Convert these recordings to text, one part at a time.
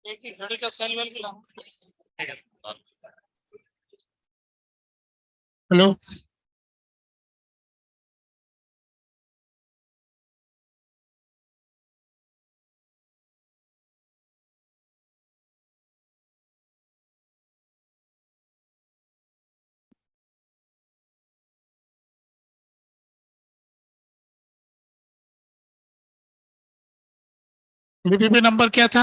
एक ही घड़ी का सेल वेल की हेलो बीपीपी नंबर क्या था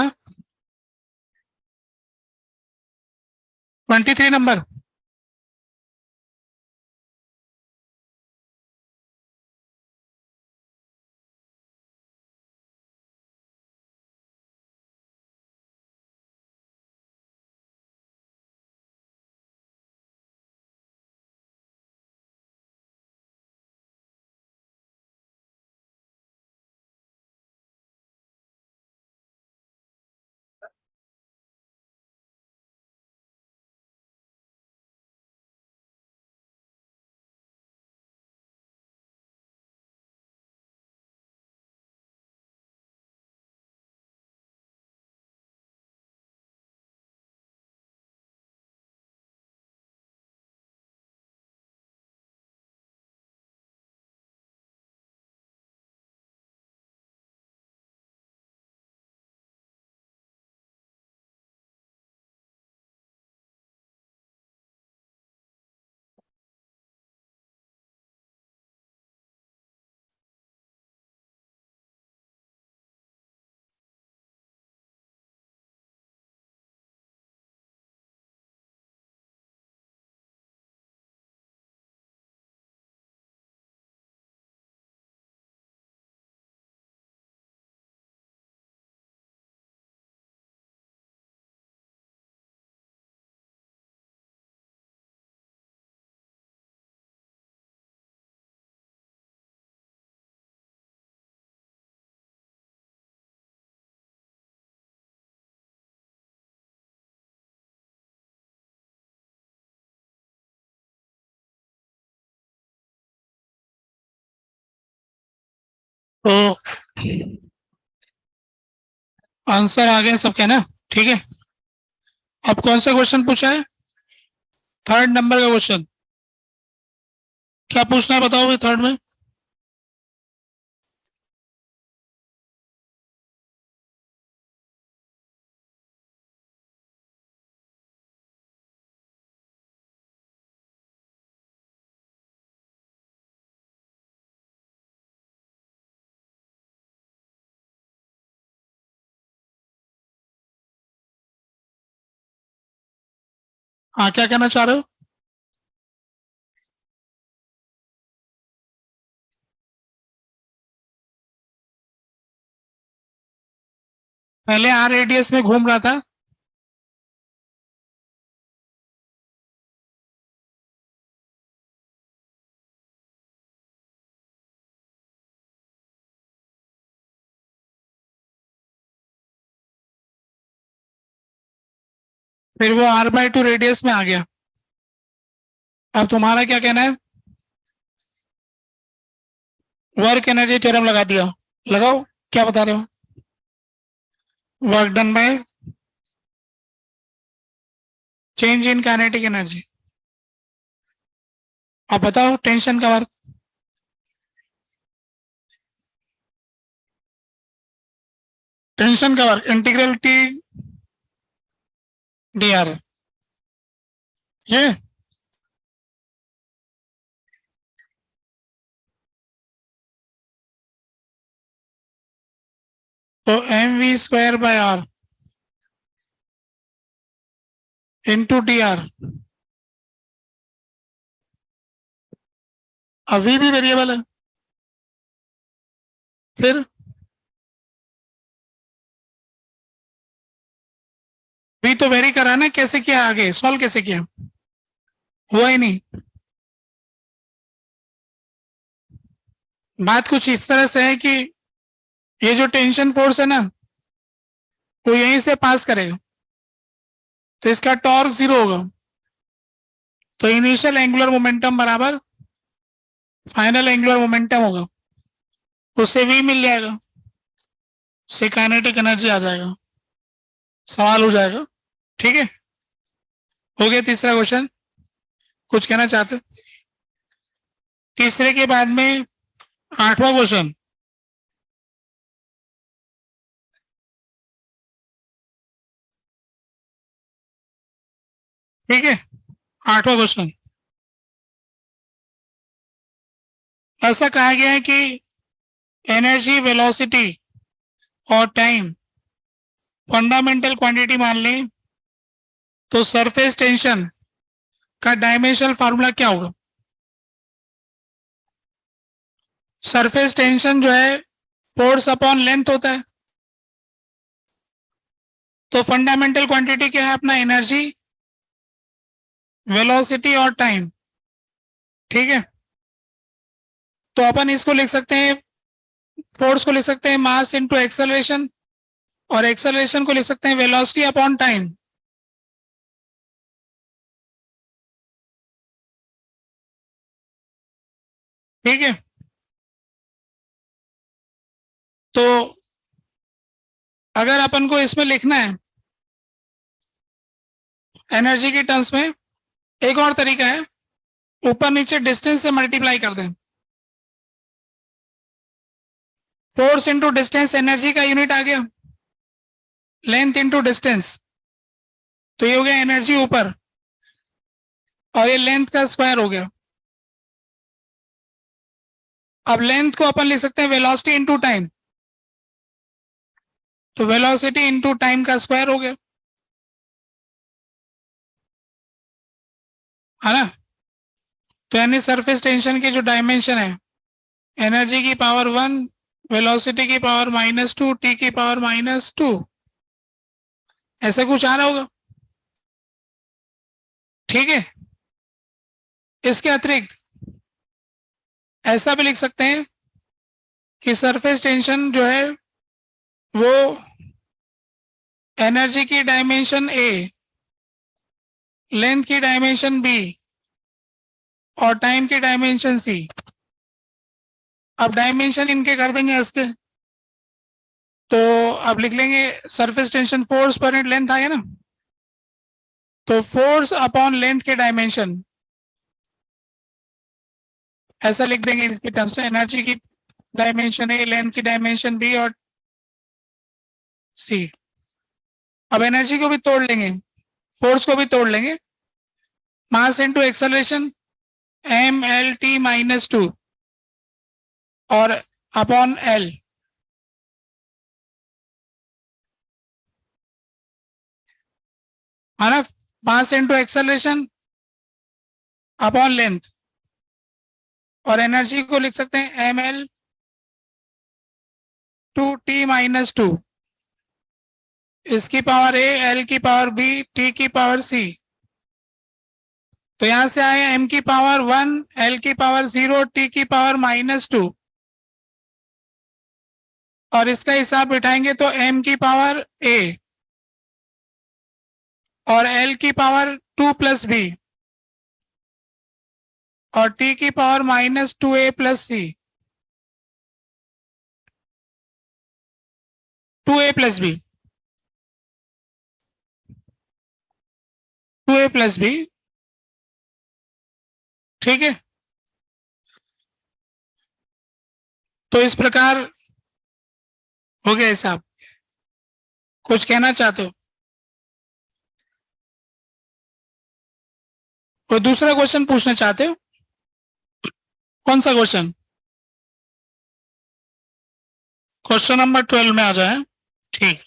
23 नंबर तो आंसर आ गया सबके ना ठीक है। अब कौन सा क्वेश्चन पूछा है 3rd नंबर का क्वेश्चन क्या पूछना है बताओ भाई 3rd में हाँ क्या कहना चाह रहे हो पहले आर रेडियस में घूम रहा था फिर वो r/2 रेडियस में आ गया। अब तुम्हारा क्या कहना है वर्क एनर्जी थ्योरम लगा दिया लगाओ क्या बता रहे हो work done by change in kinetic energy. अब बताओ टेंशन का वर्क टेंशन का work integral T D R ये तो mv² / r into D R अभी भी वेरिएबल है फिर भी तो वेरी करा ना कैसे किया आगे सॉल्व कैसे किया हुआ ही नहीं। बात कुछ इस तरह से है कि ये जो टेंशन फोर्स है ना वो यहीं से पास करेगा तो इसका टॉर्क 0 होगा तो इनिशियल एंगुलर मोमेंटम बराबर फाइनल एंगुलर मोमेंटम होगा, उससे v मिल जाएगा, उससे काइनेटिक एनर्जी आ जाएगा, सवाल हो जाएगा। ठीक है, हो गया तीसरा क्वेश्चन। कुछ कहना चाहते हो? तीसरे के बाद में आठवां क्वेश्चन। ठीक है, आठवां क्वेश्चन। ऐसा कहा गया है कि एनर्जी, वेलोसिटी और टाइम फंडामेंटल क्वांटिटी मान लें तो सरफेस टेंशन का डायमेंशनल फार्मूला क्या होगा? सरफेस टेंशन जो है फोर्स अपॉन लेंथ होता है, तो फंडामेंटल क्वांटिटी क्या है अपना? एनर्जी, वेलोसिटी और टाइम। ठीक है, तो अपन इसको लिख सकते हैं, फोर्स को लिख सकते हैं मास इनटू एक्सेलरेशन, और एक्सेलरेशन को लिख सकते हैं वेलोसिटी अपॉन टाइम। ठीक है, तो अगर अपन को इसमें लिखना है एनर्जी के टर्म्स में, एक और तरीका है, ऊपर नीचे डिस्टेंस से मल्टीप्लाई कर दें। फोर्स इंटू डिस्टेंस एनर्जी का यूनिट आ गया, लेंथ इंटू डिस्टेंस, तो ये हो गया एनर्जी ऊपर, और ये लेंथ का स्क्वायर हो गया। अब लेंथ को अपन लिख सकते हैं वेलोसिटी इंटू टाइम, तो वेलोसिटी इंटू टाइम का स्क्वायर हो गया, है ना? तो यानी सरफेस टेंशन की जो डायमेंशन है, एनर्जी की पावर 1, वेलोसिटी की पावर -2, टी की पावर -2, ऐसा कुछ आ रहा होगा। ठीक है, इसके अतिरिक्त ऐसा भी लिख सकते हैं कि सरफेस टेंशन जो है वो एनर्जी की डायमेंशन ए, लेंथ की डायमेंशन बी और टाइम की डायमेंशन सी। अब डायमेंशन इनके कर देंगे इसके, तो अब लिख लेंगे surface tension force per unit length आया ना, तो फोर्स अपॉन लेंथ के डायमेंशन, ऐसा लिख देंगे इसके टर्म्स में, एनर्जी की डायमेंशन ए, लेंथ की डायमेंशन बी और सी। अब एनर्जी को भी तोड़ लेंगे, फोर्स को भी तोड़ लेंगे, मास इनटू एक्सेलरेशन m(L(t)-2 और अपॉन एल, है ना? Mass into acceleration upon length, और एनर्जी को लिख सकते हैं mL(2t)-2, इसकी पावर ए, एल की पावर बी, टी की पावर सी। तो यहां से आए m की पावर 1, एल की पावर 0, टी की पावर -2, और इसका हिसाब बिठाएंगे तो m की पावर a और l की पावर 2 प्लस बी और t की पावर -2a प्लस सी, 2a plus B, 2a plus B. ठीक है, तो इस प्रकार हो गया हिसाब। कुछ कहना चाहते हो? कोई दूसरा क्वेश्चन पूछना चाहते हो? कौन सा क्वेश्चन? क्वेश्चन नंबर 12 में आ जाए। ठीक,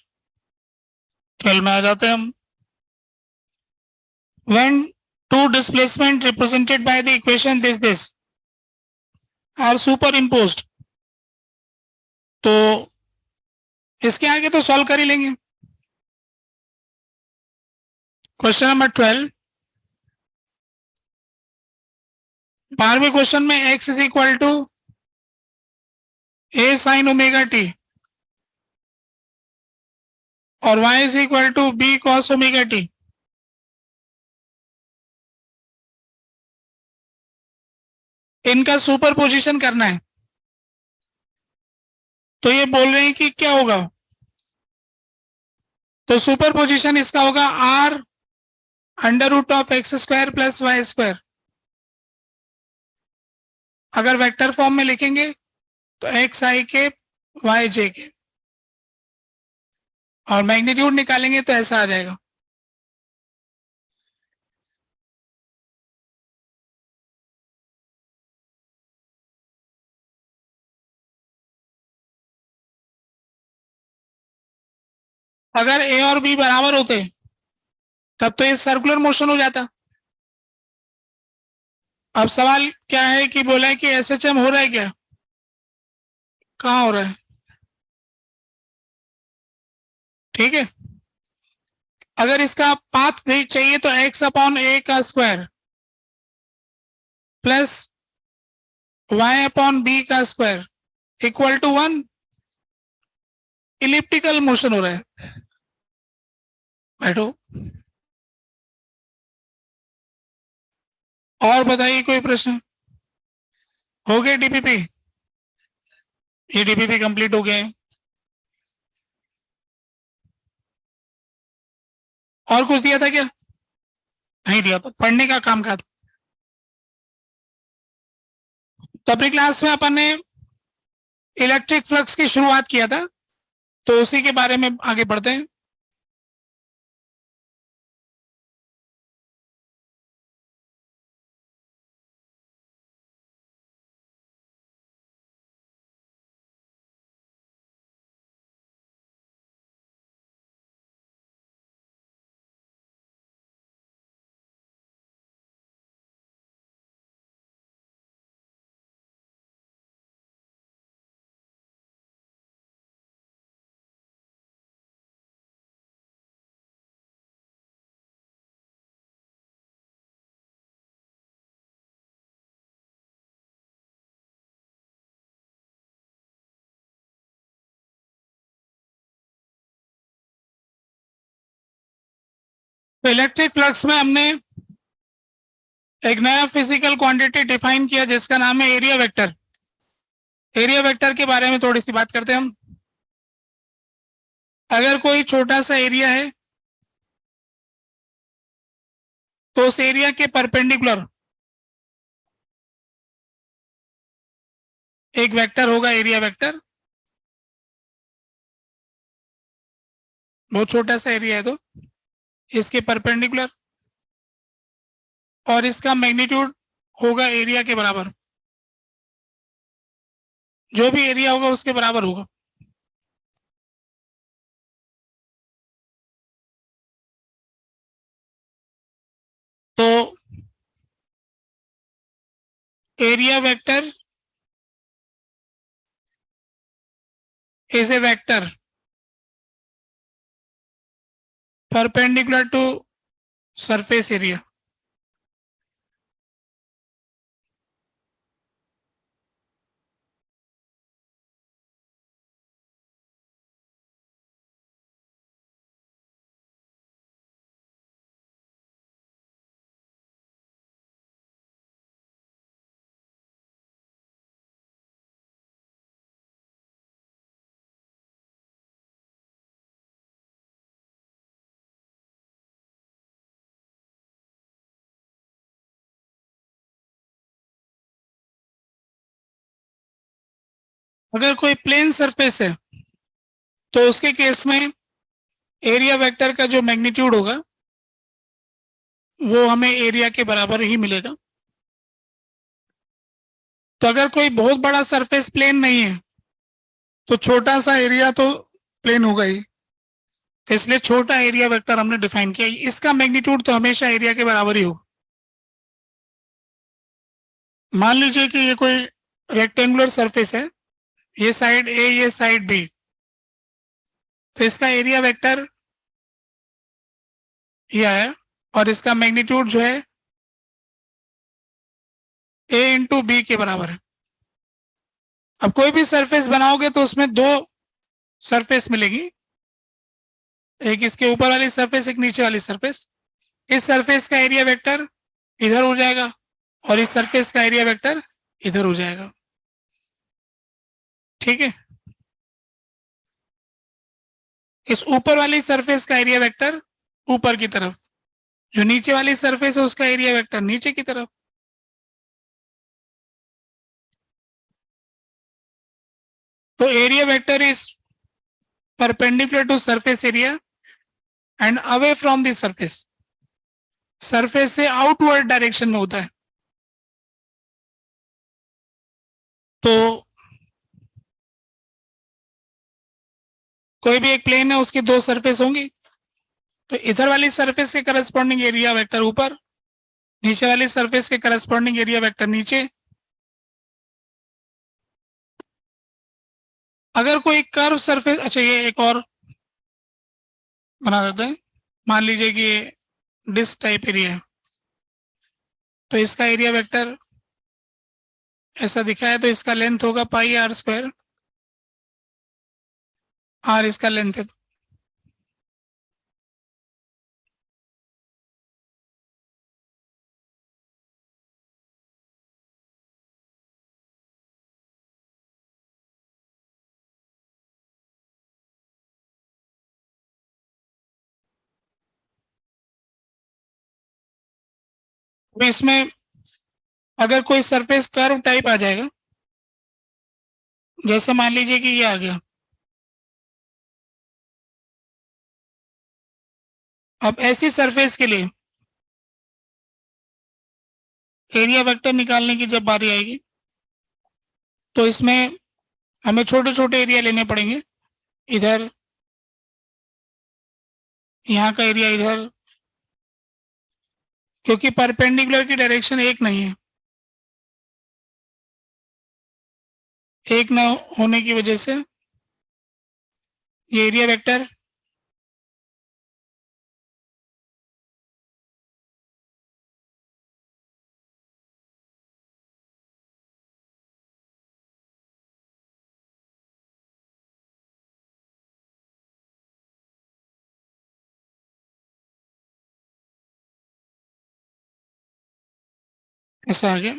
12 में आ जाते हैं हम। When two displacement represented by the equation this are superimposed, तो इसके आगे तो सॉल्व कर ही लेंगे। क्वेश्चन नंबर 12, 12वें क्वेश्चन में x is equal to a sin omega T और y is equal to b cos omega T. इनका सुपर पोजिशन करना है। तो ये बोल रहे हैं कि क्या होगा, तो सुपर पोजिशन इसका होगा r √x² + y²। अगर वेक्टर फॉर्म में लिखेंगे तो xi yj, और मैग्नीट्यूड निकालेंगे तो ऐसा आ जाएगा। अगर a और b बराबर होते तब तो ये सर्कुलर मोशन हो जाता। अब सवाल क्या है कि बोला है कि SHM हो रहा है क्या, कहाँ हो रहा है, ठीक है। अगर इसका पाथ चाहिए तो x/a² plus y/b² equal to 1। Elliptical motion हो रहा है। बैठो। और बताइए कोई प्रश्न, हो गए डीपीपी, ये डीपीपी कंप्लीट हो गए। और कुछ दिया था क्या, नहीं दिया था, पढ़ने का काम का था। तो अपनी क्लास में अपन ने इलेक्ट्रिक फ्लक्स की शुरुआत किया था, तो उसी के बारे में आगे बढ़ते हैं। तो इलेक्ट्रिक फ्लक्स में हमने एक नया फिजिकल क्वांटिटी डिफाइन किया जिसका नाम है एरिया वेक्टर। एरिया वेक्टर के बारे में थोड़ी सी बात करते हैं हम। अगर कोई छोटा सा एरिया है तो उस एरिया के परपेंडिकुलर एक वेक्टर होगा, एरिया वेक्टर। बहुत छोटा सा एरिया है तो इसके परपेंडिकुलर, और इसका मैग्नीट्यूड होगा एरिया के बराबर, जो भी एरिया होगा उसके बराबर होगा। तो area vector is a vector perpendicular to surface area। अगर कोई प्लेन सरफेस है तो उसके केस में एरिया वेक्टर का जो मैग्नीट्यूड होगा वो हमें एरिया के बराबर ही मिलेगा। तो अगर कोई बहुत बड़ा सरफेस प्लेन नहीं है तो छोटा सा एरिया तो प्लेन होगा ही, इसलिए छोटा एरिया वेक्टर हमने डिफाइन किया। इसका मैग्नीट्यूड तो हमेशा एरिया के बराबर ही होगा। मान लीजिए कि ये कोई रेक्टेंगुलर सरफेस है, ये साइड ए ये साइड बी, तो इसका एरिया वेक्टर यह है और इसका मैग्नीट्यूड जो है a/b के बराबर है। अब कोई भी सरफेस बनाओगे तो उसमें दो सरफेस मिलेगी, एक इसके ऊपर वाली सरफेस, एक नीचे वाली सरफेस। इस सरफेस का एरिया वेक्टर इधर हो जाएगा और इस सरफेस का एरिया वेक्टर इधर हो जाएगा। ठीक है, इस ऊपर वाली सरफेस का एरिया वेक्टर ऊपर की तरफ, जो नीचे वाली सरफेस है उसका एरिया वेक्टर नीचे की तरफ। तो area vector is perpendicular to surface area and away from the surface, surface से आउटवर्ड डायरेक्शन में होता है। तो कोई भी एक प्लेन है, उसकी दो सरफेस होंगी, तो इधर वाली सरफेस के करस्पॉन्डिंग एरिया वेक्टर ऊपर, नीचे वाली सरफेस के करस्पॉन्डिंग एरिया वेक्टर नीचे। अगर कोई कर्व सरफेस, अच्छा ये एक और बना देते हैं, मान लीजिए कि ये डिस्क टाइप एरिया है, तो इसका एरिया वेक्टर ऐसा दिखा है, तो इसका लेंथ होगा पाई आर स्क्वायर, आर इसका लेंथ है। तो इसमें अगर कोई सरफेस कर्व टाइप आ जाएगा, जैसे मान लीजिए कि ये आ गया, अब ऐसी सरफेस के लिए एरिया वेक्टर निकालने की जब बारी आएगी, तो इसमें हमें छोटे छोटे एरिया लेने पड़ेंगे। इधर, यहाँ का एरिया इधर, क्योंकि परपेंडिकुलर की डायरेक्शन एक नहीं है, एक न होने की वजह से ये एरिया वेक्टर ऐसा आ गया।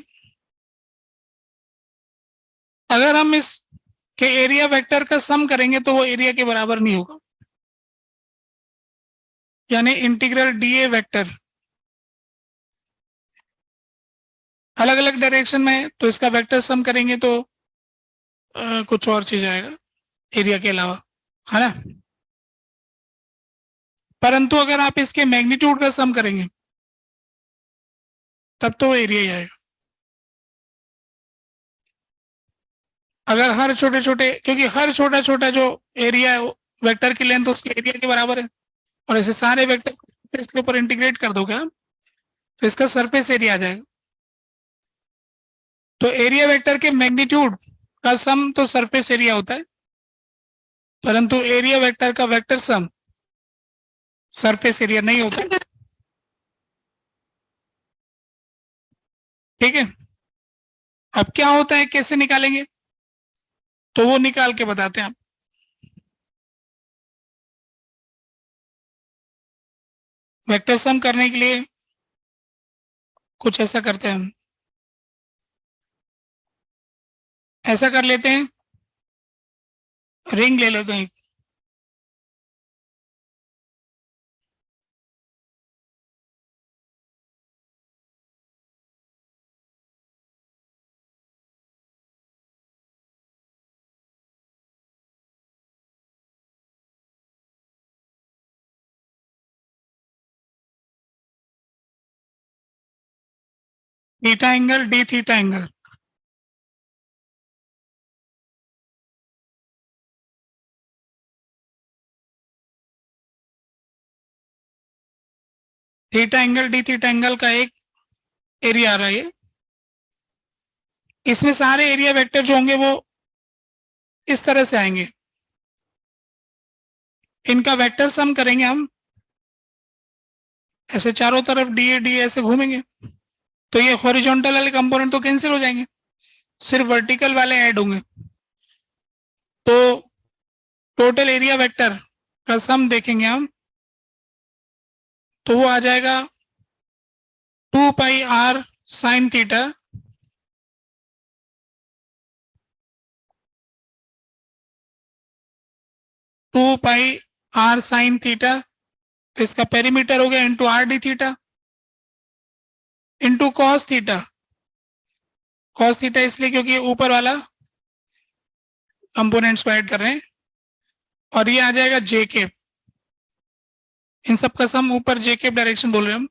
अगर हम इस के एरिया वेक्टर का सम करेंगे तो वो एरिया के बराबर नहीं होगा, यानी इंटीग्रल डी ए वेक्टर अलग अलग डायरेक्शन में है, तो इसका वेक्टर सम करेंगे तो कुछ और चीज आएगा एरिया के अलावा, है ना। परंतु अगर आप इसके मैग्नीट्यूड का सम करेंगे तब तो वो एरिया ही आएगा। अगर हर छोटे छोटे, क्योंकि हर छोटा छोटा जो एरिया है वेक्टर की लेंथ उसके एरिया के बराबर है, और ऐसे सारे वेक्टर इसके ऊपर इंटीग्रेट कर दोगे आप, तो इसका सरफेस एरिया आ जाएगा। तो एरिया वेक्टर के मैग्नीट्यूड का सम तो सरफेस एरिया होता है, परंतु एरिया वेक्टर का वेक्टर सम सरफेस एरिया नहीं होता। ठीक है, अब क्या होता है, कैसे निकालेंगे, तो वो निकाल के बताते हैं आप। वेक्टर सम करने के लिए कुछ ऐसा करते हैं हम, ऐसा कर लेते हैं, रिंग ले लेते हैं। Theta angle D theta angle, theta angle D theta angle का एक एरिया आ रहा है। इसमें सारे एरिया वेक्टर जो होंगे वो इस तरह से आएंगे, इनका वेक्टर सम करेंगे हम, ऐसे चारों तरफ डी ऐसे घूमेंगे, तो ये हॉरिजॉन्टल वाले कंपोनेंट तो कैंसिल हो जाएंगे, सिर्फ वर्टिकल वाले ऐड होंगे। तो टोटल एरिया वेक्टर का सम देखेंगे हम, तो वो आ जाएगा 2 pi r sine theta pi r sine theta, तो इसका पेरीमीटर हो गया into r d theta into cos theta. Cos theta इसलिए क्योंकि ऊपर वाला कंपोनेंट्स को ऐड कर रहे हैं, और ये आ जाएगा जे केप। इन सब का सम ऊपर जे केप डायरेक्शन बोल रहे हैं हम।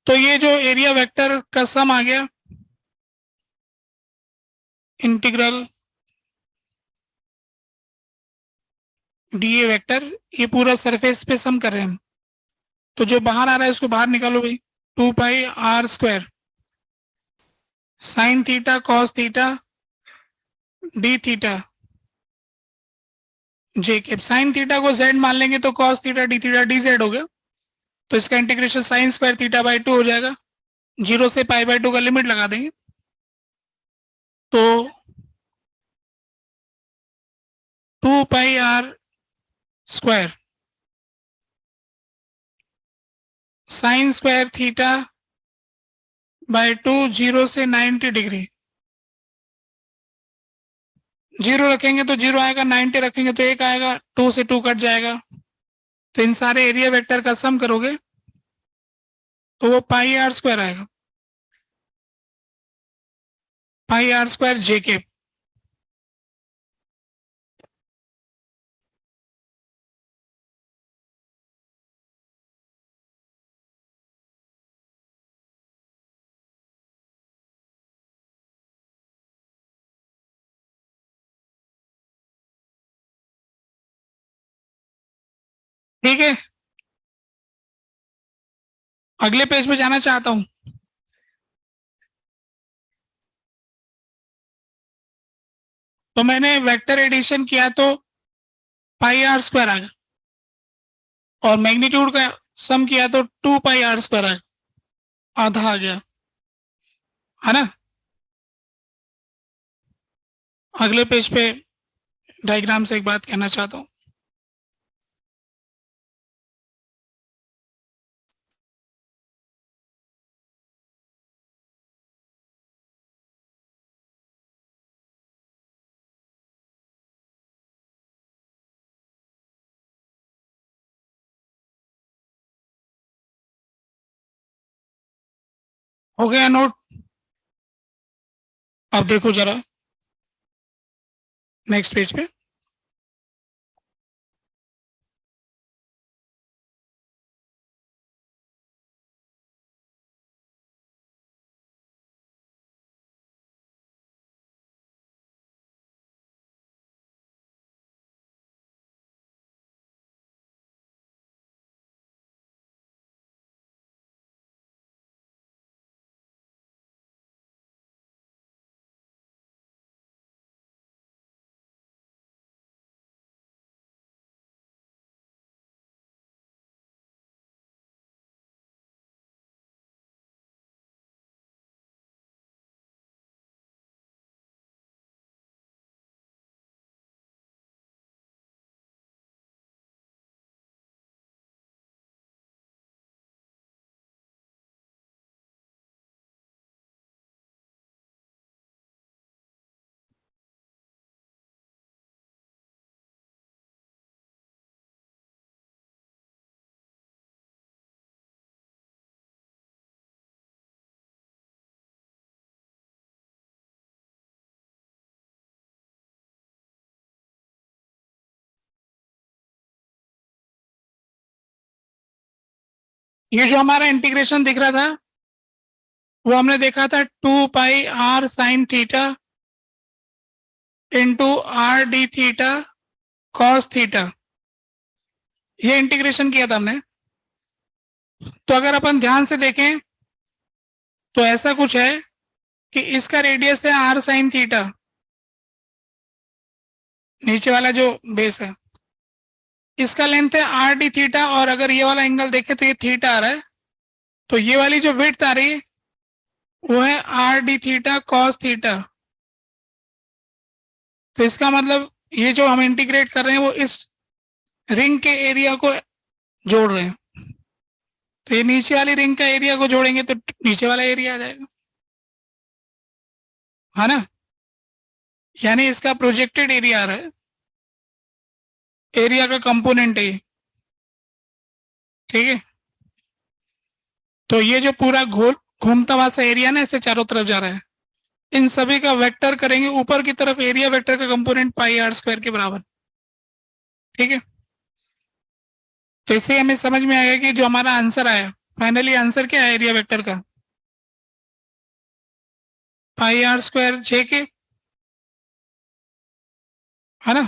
तो ये जो एरिया वेक्टर का सम आ गया, इंटीग्रल डीए वेक्टर, ये पूरा सरफेस पे सम कर रहे हैं हम। तो जो बाहर आ रहा है उसको बाहर निकालो भाई, 2 pi r square sine theta cos theta d theta j cap. Sine theta को जेड मान लेंगे तो कॉस थीटा डी जेड हो गया। तो इसका integration sign square theta by 2 हो जाएगा। 0 से पाई बाई 2 का लिमिट लगा देंगे, तो 2 pi r square sine square theta by 2, 0 से 90 डिग्री। 0 रखेंगे तो 0 आएगा, 90 रखेंगे तो 1 आएगा, 2 से 2 कट जाएगा। तो इन सारे एरिया वेक्टर का सम करोगे तो वो पाई आर स्क्वायर आएगा, पाई आर स्क्वायर जे केप। ठीक है, अगले पेज पे जाना चाहता हूं। तो मैंने वेक्टर एडिशन किया तो पाई आर स्क्वायर आ गया, और मैग्नीट्यूड का सम किया तो 2 पाई आर स्क्वायर आ गया, आधा आ गया, है ना। अगले पेज पे डायग्राम से एक बात कहना चाहता हूं। हो गया नोट? अब देखो जरा नेक्स्ट पेज पे। ये जो हमारा इंटीग्रेशन दिख रहा था वो हमने देखा था 2 pi r sine theta into r d theta cos theta, ये इंटीग्रेशन किया था हमने। तो अगर अपन ध्यान से देखें तो ऐसा कुछ है कि इसका रेडियस है आर साइन थीटा, नीचे वाला जो बेस है, इसका लेंथ है आर डी थीटा, और अगर ये वाला एंगल देखें तो ये थीटा आ रहा है, तो ये वाली जो विड्थ आ रही है वो है are d theta cos theta. तो इसका मतलब ये जो हम इंटीग्रेट कर रहे हैं वो इस रिंग के एरिया को जोड़ रहे हैं। तो ये नीचे वाली रिंग का एरिया को जोड़ेंगे तो नीचे वाला एरिया आ जाएगा, है ना। यानी इसका प्रोजेक्टेड एरिया आ रहा है। एरिया का कंपोनेंट है ये, ठीक है। तो ये जो पूरा घूमता हुआ सा एरिया ना ऐसे चारों तरफ जा रहा है, इन सभी का वेक्टर करेंगे ऊपर की तरफ, एरिया वेक्टर का कंपोनेंट पाई आर स्क्वायर के बराबर, ठीक है। तो इससे हमें समझ में आएगा कि जो हमारा आंसर आया, फाइनली आंसर क्या है एरिया वेक्टर का, पाई आर स्क्वायर जे के, है ना।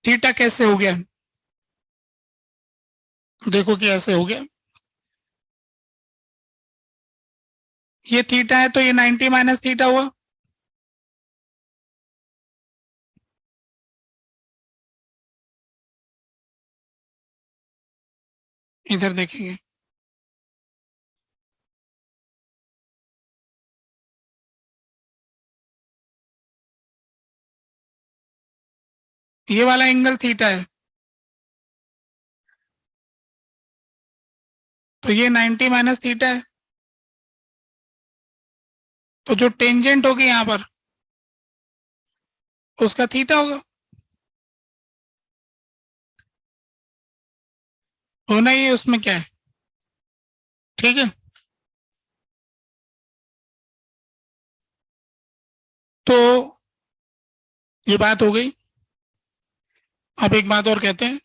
थीटा कैसे हो गया, देखो कि ऐसे हो गया, ये थीटा है तो ये 90 माइनस थीटा हुआ, इधर देखेंगे, ये वाला एंगल थीटा है, तो ये 90 माइनस थीटा है, तो जो टेंजेंट होगी यहां पर उसका थीटा होगा, होना ही है, उसमें क्या है, ठीक है। तो ये बात हो गई। अब एक बात और कहते हैं,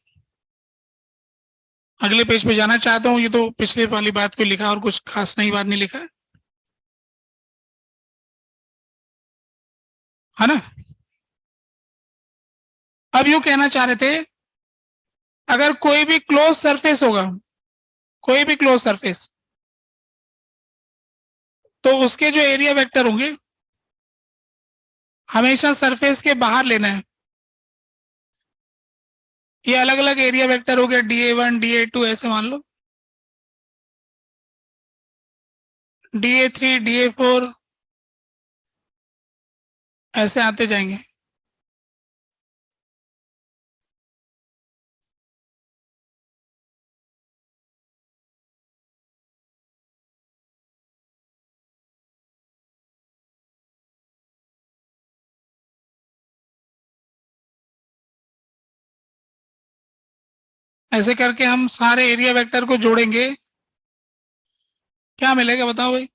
अगले पेज पे जाना चाहता हूं, ये तो पिछले वाली बात को लिखा और कुछ खास नई बात नहीं लिखा है ना। अब यूं कहना चाह रहे थे, अगर कोई भी क्लोज सरफेस होगा, कोई भी क्लोज सरफेस, तो उसके जो एरिया वेक्टर होंगे हमेशा सरफेस के बाहर लेना है। ये अलग अलग एरिया वेक्टर हो गया, DA1 DA2 ऐसे मान लो, DA3 DA4 ऐसे आते जाएंगे। ऐसे करके हम सारे एरिया वेक्टर को जोड़ेंगे, क्या मिलेगा बताओ भाई।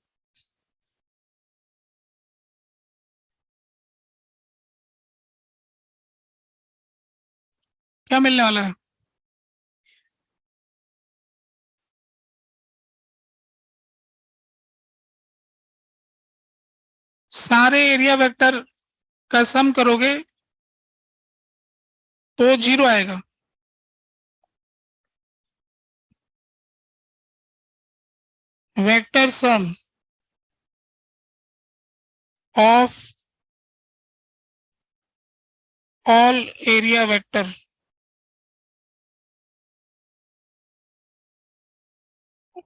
क्या मिलने वाला है, सारे एरिया वेक्टर का सम करोगे तो 0 आएगा। Vector sum of all area vector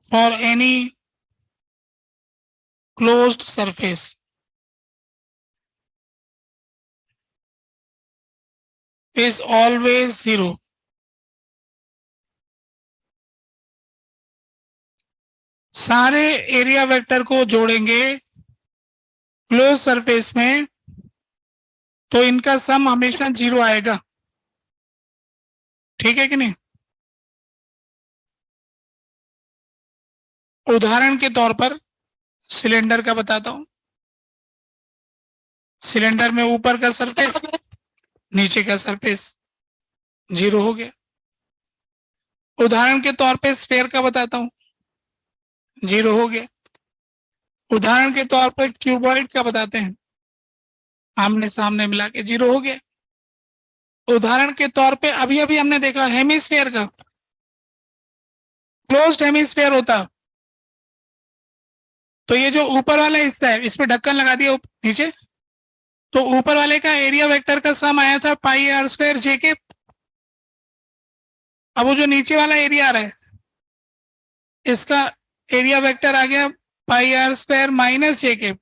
for any closed surface is always 0। सारे एरिया वेक्टर को जोड़ेंगे क्लोज सरफेस में तो इनका सम हमेशा 0 आएगा, ठीक है कि नहीं। उदाहरण के तौर पर सिलेंडर का बताता हूं, सिलेंडर में ऊपर का सरफेस नीचे का सरफेस 0 हो गया। उदाहरण के तौर पे स्फेयर का बताता हूं, 0 हो गया। उदाहरण के तौर पर क्यूबॉइड का बताते हैं, आमने सामने मिला के 0 हो गया। उदाहरण के तौर पे अभी अभी हमने देखा हेमिस्फेयर का, क्लोज्ड हेमिस्फेयर होता तो ये जो ऊपर वाला हिस्सा है इस पे ढक्कन लगा दिया नीचे, तो ऊपर वाले का एरिया वेक्टर का सम आया था पाई आर स्क्वायर जे के। अब वो जो नीचे वाला एरिया आ रहा है इसका एरिया वेक्टर आ गया पाई आर स्क्वायर माइनस जे के,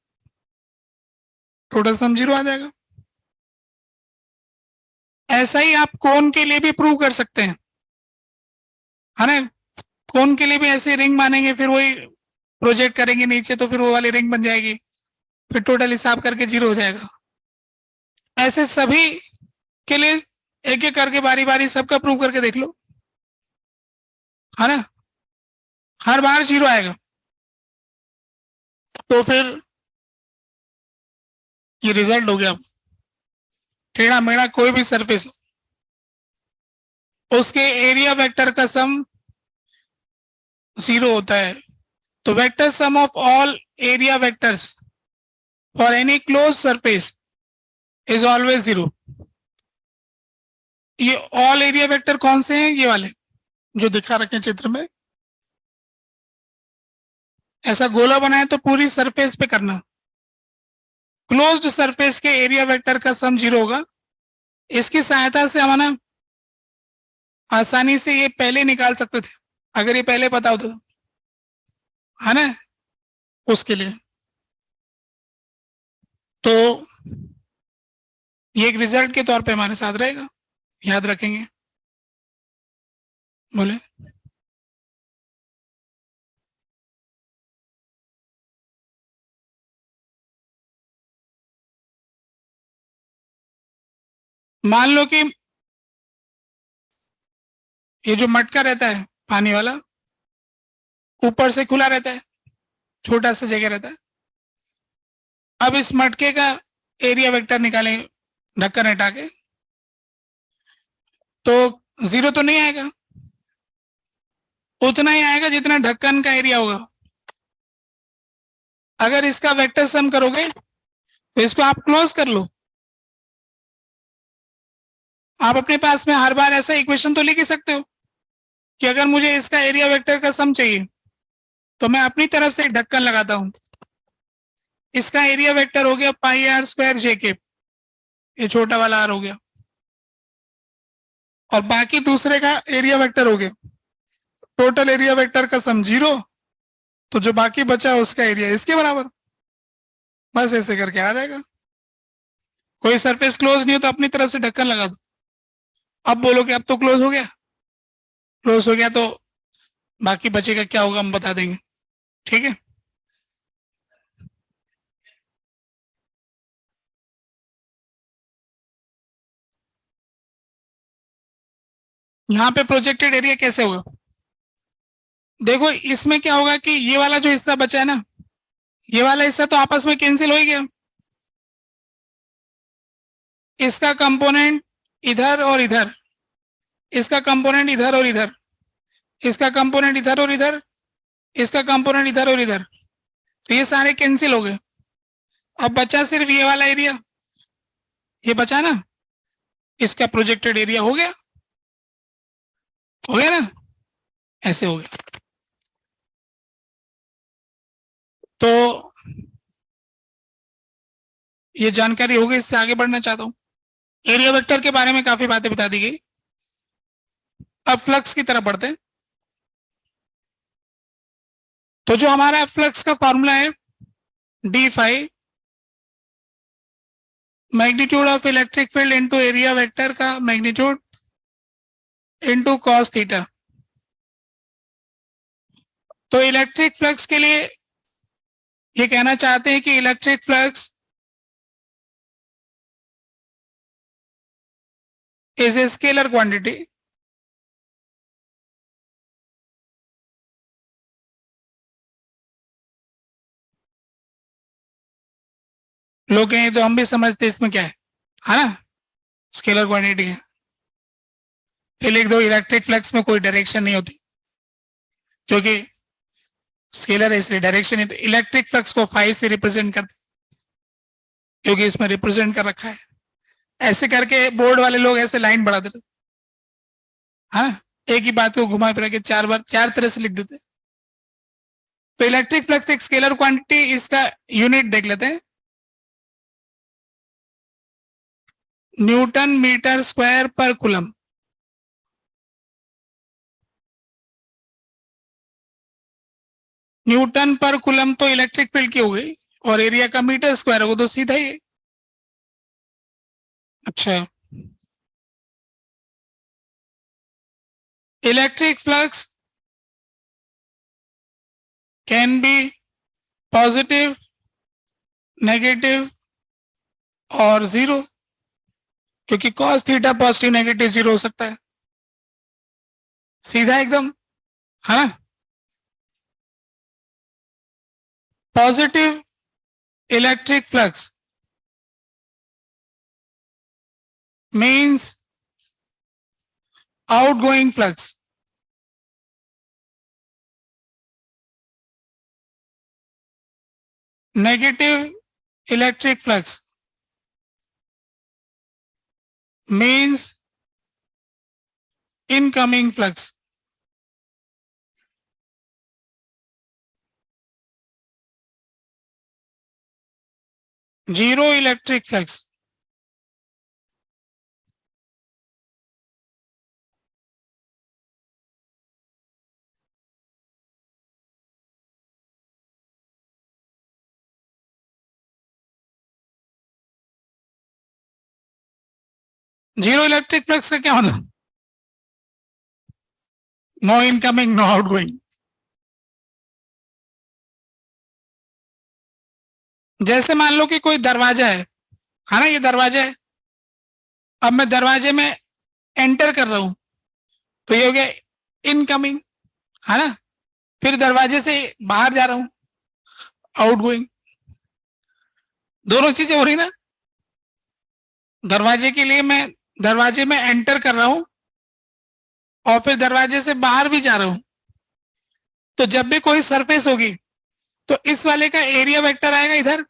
टोटल सम 0 आ जाएगा। ऐसा ही आप कोन के लिए भी प्रूव कर सकते हैं, है ना। कोन के लिए भी ऐसे रिंग मानेंगे, फिर वही प्रोजेक्ट करेंगे नीचे तो फिर वो वाली रिंग बन जाएगी, फिर टोटल हिसाब करके 0 हो जाएगा। ऐसे सभी के लिए एक एक करके बारी बारी सबका प्रूव करके देख लो, है ना। हर बार 0 आएगा तो फिर ये रिजल्ट हो गया। टेढ़ा मेढ़ा कोई भी सरफेस उसके एरिया वेक्टर का सम 0 होता है। तो vector sum of all area vectors for any close surface is always 0। ये ऑल एरिया वेक्टर कौन से हैं? ये वाले जो दिखा रखे हैं चित्र में। ऐसा गोला बनाए तो पूरी सरफेस पे करना। क्लोज्ड सरफेस के एरिया वेक्टर का सम 0 होगा। इसकी सहायता से हम ना आसानी से ये पहले निकाल सकते थे, अगर ये पहले पता होता, है ना, उसके लिए। तो ये एक रिजल्ट के तौर पे हमारे साथ रहेगा, याद रखेंगे। बोले मान लो कि ये जो मटका रहता है पानी वाला, ऊपर से खुला रहता है, छोटा सा जगह रहता है। अब इस मटके का एरिया वेक्टर निकालें ढक्कन हटा के, तो 0 तो नहीं आएगा, उतना ही आएगा जितना ढक्कन का एरिया होगा। अगर इसका वेक्टर सम करोगे तो इसको आप क्लोज कर लो। आप अपने पास में हर बार ऐसा इक्वेशन तो लिख ही सकते हो कि अगर मुझे इसका एरिया वेक्टर का सम चाहिए तो मैं अपनी तरफ से ढक्कन लगाता हूं। इसका एरिया वेक्टर हो गया पाई आर स्क्वायर जे के, ये छोटा वाला आर हो गया, और बाकी दूसरे का एरिया वेक्टर हो गया। टोटल एरिया वेक्टर का सम 0, तो जो बाकी बचा उसका एरिया इसके बराबर। बस ऐसे करके आ जाएगा। कोई सरफेस क्लोज नहीं हो तो अपनी तरफ से ढक्कन लगा दो। अब बोलो कि अब तो क्लोज हो गया, क्लोज हो गया तो बाकी बचेगा क्या होगा हम बता देंगे, ठीक है। यहाँ पे प्रोजेक्टेड एरिया कैसे होगा? देखो इसमें क्या होगा कि ये वाला जो हिस्सा बचा है ना, ये वाला हिस्सा तो आपस में कैंसिल हो ही गया। इसका कंपोनेंट इधर और इधर, इसका कंपोनेंट इधर और इधर, इसका कंपोनेंट इधर और इधर, इसका कंपोनेंट इधर और इधर, तो ये सारे कैंसिल हो गए। अब बचा सिर्फ ये वाला एरिया, ये बचा ना, इसका प्रोजेक्टेड एरिया हो गया, हो गया ना, ऐसे हो गया। तो ये जानकारी होगी, इससे आगे बढ़ना चाहता हूं। एरिया वेक्टर के बारे में काफी बातें बता दी गई। अब फ्लक्स की तरफ बढ़ते हैं। तो जो हमारा फ्लक्स का फॉर्मूला है d phi magnitude of electric field into area vector का मैग्नीट्यूड इनटू कॉस थीटा। तो इलेक्ट्रिक फ्लक्स के लिए ये कहना चाहते हैं कि electric flux is a scalar quantity लोग कहें तो हम भी समझते इसमें क्या है ना, स्केलर क्वांटिटी है। फिर लिख दो इलेक्ट्रिक फ्लक्स में कोई डायरेक्शन नहीं होती, क्योंकि स्केलर है इसलिए डायरेक्शन है। तो इलेक्ट्रिक फ्लक्स को फाई से रिप्रेजेंट करते, क्योंकि इसमें रिप्रेजेंट कर रखा है। ऐसे करके बोर्ड वाले लोग ऐसे लाइन बढ़ा देते, हाँ, एक ही बात को घुमा फिरा के 4 बार 4 तरह से लिख देते। तो इलेक्ट्रिक फ्लक्स एक स्केलर क्वांटिटी, इसका यूनिट देख लेते हैं, न्यूटन मीटर स्क्वायर पर कूलम। न्यूटन पर कूलम तो इलेक्ट्रिक फील्ड की हो गई, और एरिया का मीटर स्क्वायर होगा तो सीधा ही। अच्छा, electric flux can be positive, negative और 0। क्योंकि cos theta positive negative zero हो सकता है, सीधा एकदम, है ना। Positive electric flux means outgoing flux, negative electric flux means incoming flux. Zero electric flux zero electric flux का क्या मतलब? No incoming no outgoing. जैसे मान लो कि कोई दरवाजा है ना, ये दरवाजा है, अब मैं दरवाजे में एंटर कर रहा हूं तो ये हो गया इनकमिंग, है ना। फिर दरवाजे से बाहर जा रहा हूं, आउटगोइंग। दोनों चीजें हो रही ना। दरवाजे के लिए मैं दरवाजे में एंटर कर रहा हूं और फिर दरवाजे से बाहर भी जा रहा हूं, तो जब भी कोई सरफेस होगी तो इस वाले का एरिया वेक्टर आएगा इधर,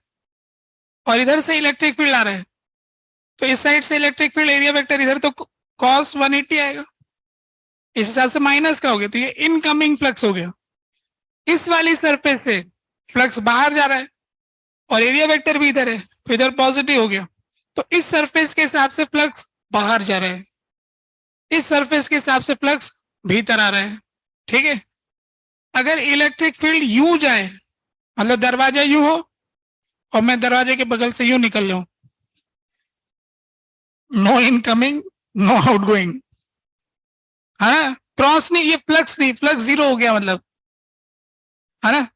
और इधर से इलेक्ट्रिक फील्ड आ रहा है तो इस साइड से इलेक्ट्रिक फील्ड एरिया वेक्टर इधर, तो cos 180 आएगा, इस हिसाब से माइनस का हो गया, तो ये इनकमिंग फ्लक्स हो गया। इस वाली सरफेस से फ्लक्स बाहर जा रहा है और एरिया वेक्टर भी इधर है तो इधर पॉजिटिव हो गया, तो इस सरफेस के हिसाब से फ्लक्स बाहर जा रहा है, इस सरफेस के हिसाब से फ्लक्स भीतर आ रहा है। ठीक है। अगर इलेक्ट्रिक फील्ड यूं जाए, मतलब दरवाजा यूं हो और मैं दरवाजे के बगल से यूं निकल जाऊं, नो इनकमिंग नो आउटगोइंग, है ना। क्रॉस नहीं, ये फ्लक्स नहीं, फ्लक्स जीरो हो गया मतलब, है ना।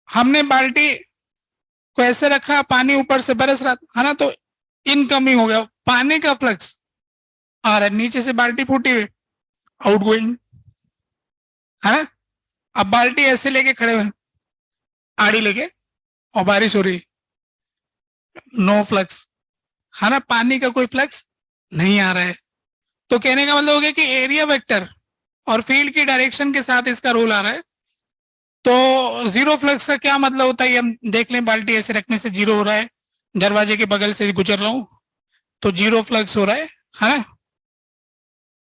हमने बाल्टी को ऐसे रखा, पानी ऊपर से बरस रहा है ना, तो इनकमिंग हो गया, पानी का फ्लक्स आ रहा है, नीचे से बाल्टी फूटी हुई, आउटगोइंग, है ना। अब बाल्टी ऐसे लेके खड़े हुए, आड़ी लेके, और बारिश हो रही, नो फ्लक्स, है ना, पानी का कोई फ्लक्स नहीं आ रहा है। तो कहने का मतलब हो गया कि एरिया वेक्टर और फील्ड की डायरेक्शन के साथ इसका रोल आ रहा है। तो जीरो फ्लक्स का क्या मतलब होता है, हम देख लें। बाल्टी ऐसे रखने से जीरो हो रहा है, दरवाजे के बगल से गुजर रहा हूं तो जीरो फ्लक्स हो रहा है ना।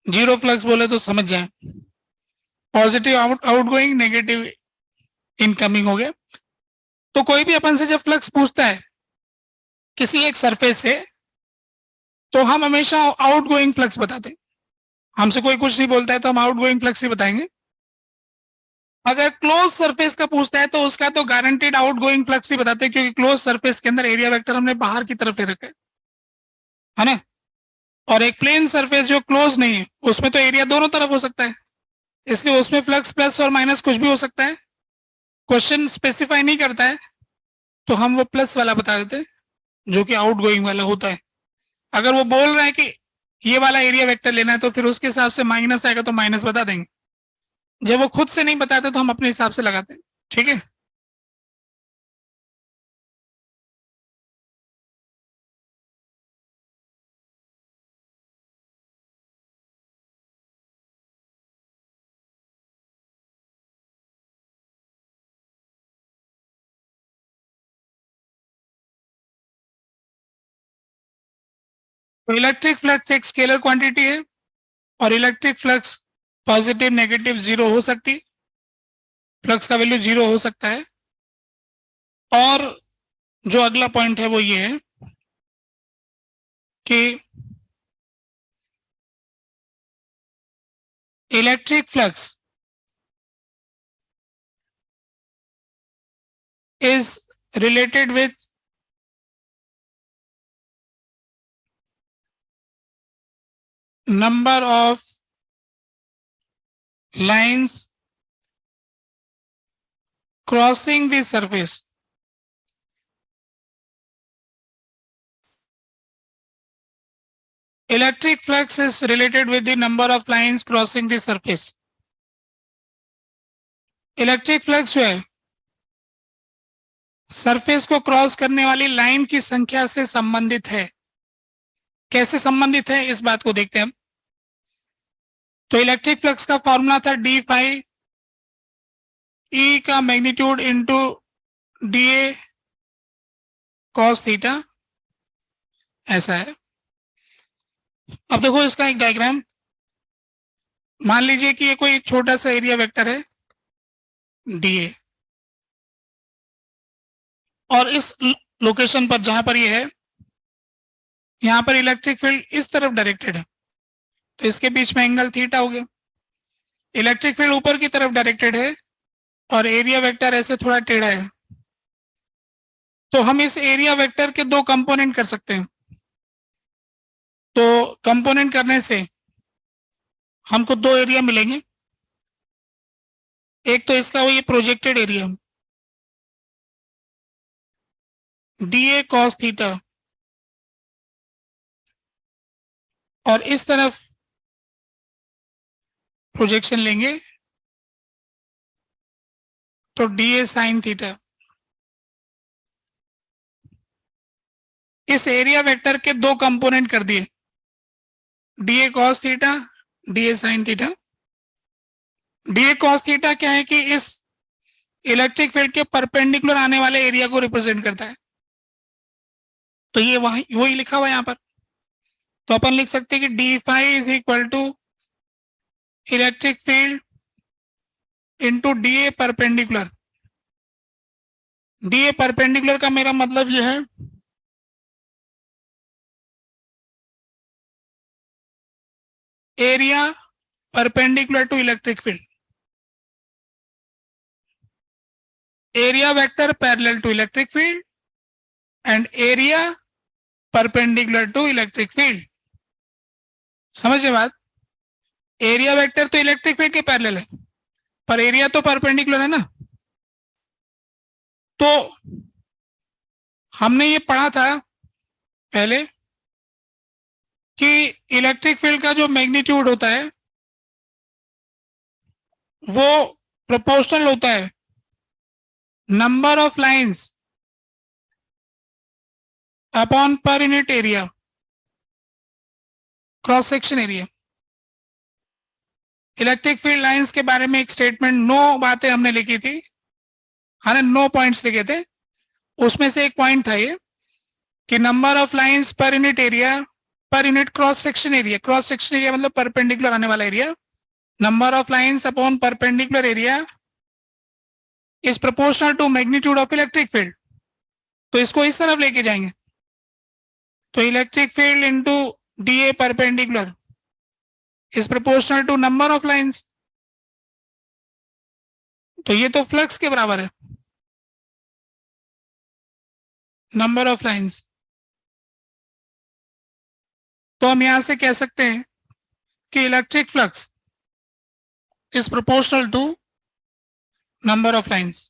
जीरो फ्लक्स बोले तो समझ जाए, पॉजिटिव आउटगोइंग, नेगेटिव इनकमिंग हो गया। तो कोई भी अपन से जब फ्लक्स पूछता है किसी एक सरफेस से, तो हम हमेशा आउटगोइंग फ्लक्स बताते हैं। हमसे कोई कुछ नहीं बोलता है तो हम आउटगोइंग फ्लक्स ही बताएंगे। अगर क्लोज सरफेस का पूछता है तो उसका तो गारंटेड आउटगोइंग फ्लक्स ही बताते हैं, क्योंकि क्लोज सरफेस के अंदर एरिया वेक्टर हमने बाहर की तरफ ले रखा है ना। और एक प्लेन सरफेस जो क्लोज नहीं है उसमें तो एरिया दोनों तरफ हो सकता है, इसलिए उसमें फ्लक्स प्लस और माइनस कुछ भी हो सकता है। क्वेश्चन स्पेसिफाई नहीं करता है तो हम वो प्लस वाला बता देते हैं जो कि आउटगोइंग वाला होता है। अगर वो बोल रहा है कि ये वाला एरिया वेक्टर लेना है तो फिर उसके हिसाब से माइनस आएगा तो माइनस बता देंगे। जब वो खुद से नहीं बताते तो हम अपने हिसाब से लगाते हैं। ठीक है। तो इलेक्ट्रिक फ्लक्स एक स्केलर क्वांटिटी है और electric flux positive negative zero हो सकती, फ्लक्स का वैल्यू जीरो हो सकता है। और जो अगला पॉइंट है वो ये है कि electric flux is related with number of lines crossing the surface electric flux is related with the number of lines crossing the surface. Electric flux जो है सरफेस को क्रॉस करने वाली लाइन की संख्या से संबंधित है। कैसे संबंधित है इस बात को देखते हैं हम। तो इलेक्ट्रिक फ्लक्स का फॉर्मूला था डी फाई ई का magnitude into d A cos theta, ऐसा है। अब देखो इसका एक डायग्राम, मान लीजिए कि ये कोई छोटा सा एरिया वेक्टर है डी ए, और इस लोकेशन पर जहां पर ये है, यहां पर इलेक्ट्रिक फील्ड इस तरफ डायरेक्टेड है, तो इसके बीच में एंगल थीटा हो गया। इलेक्ट्रिक फील्ड ऊपर की तरफ डायरेक्टेड है और एरिया वेक्टर ऐसे थोड़ा टेढ़ा है, तो हम इस एरिया वेक्टर के दो कंपोनेंट कर सकते हैं। तो कंपोनेंट करने से हमको दो एरिया मिलेंगे। एक तो इसका वो ये projected area d A cos theta, और इस तरफ प्रोजेक्शन लेंगे तो डी ए साइन थीटा। इस एरिया वेक्टर के दो कंपोनेंट कर दिए, D A cos theta, D A sine theta. D A cos theta क्या है कि इस इलेक्ट्रिक फील्ड के परपेंडिकुलर आने वाले एरिया को रिप्रेजेंट करता है, तो ये वही लिखा हुआ है यहां पर। तो अपन लिख सकते हैं कि d phi is equal to electric field into d A perpendicular. D A perpendicular का मेरा मतलब यह है area perpendicular to electric field, area vector parallel to electric field and area perpendicular to electric field. समझे बात? Area vector तो electric field के parallel है, पर एरिया तो परपेंडिकुलर है ना। तो हमने ये पढ़ा था पहले कि इलेक्ट्रिक फील्ड का जो मैग्नीट्यूड होता है वो प्रोपोर्शनल होता है नंबर ऑफ लाइंस अपॉन पर unit area, cross section area. Electric field lines के बारे में एक स्टेटमेंट 9 बातें हमने लिखी थी, हमने 9 पॉइंट्स लिखे थे। उसमें से एक पॉइंट था ये कि number of lines per unit area, per unit cross section area, cross section area मतलब परपेंडिकुलर आने वाला area, number of lines upon perpendicular area is proportional to magnitude of electric field. तो इसको इस तरफ लेके जाएंगे, तो electric field into d A perpendicular is proportional to number of lines. तो ये तो फ्लक्स के बराबर है, नंबर ऑफ लाइंस। तो हम यहां से कह सकते हैं कि electric flux is proportional to number of lines.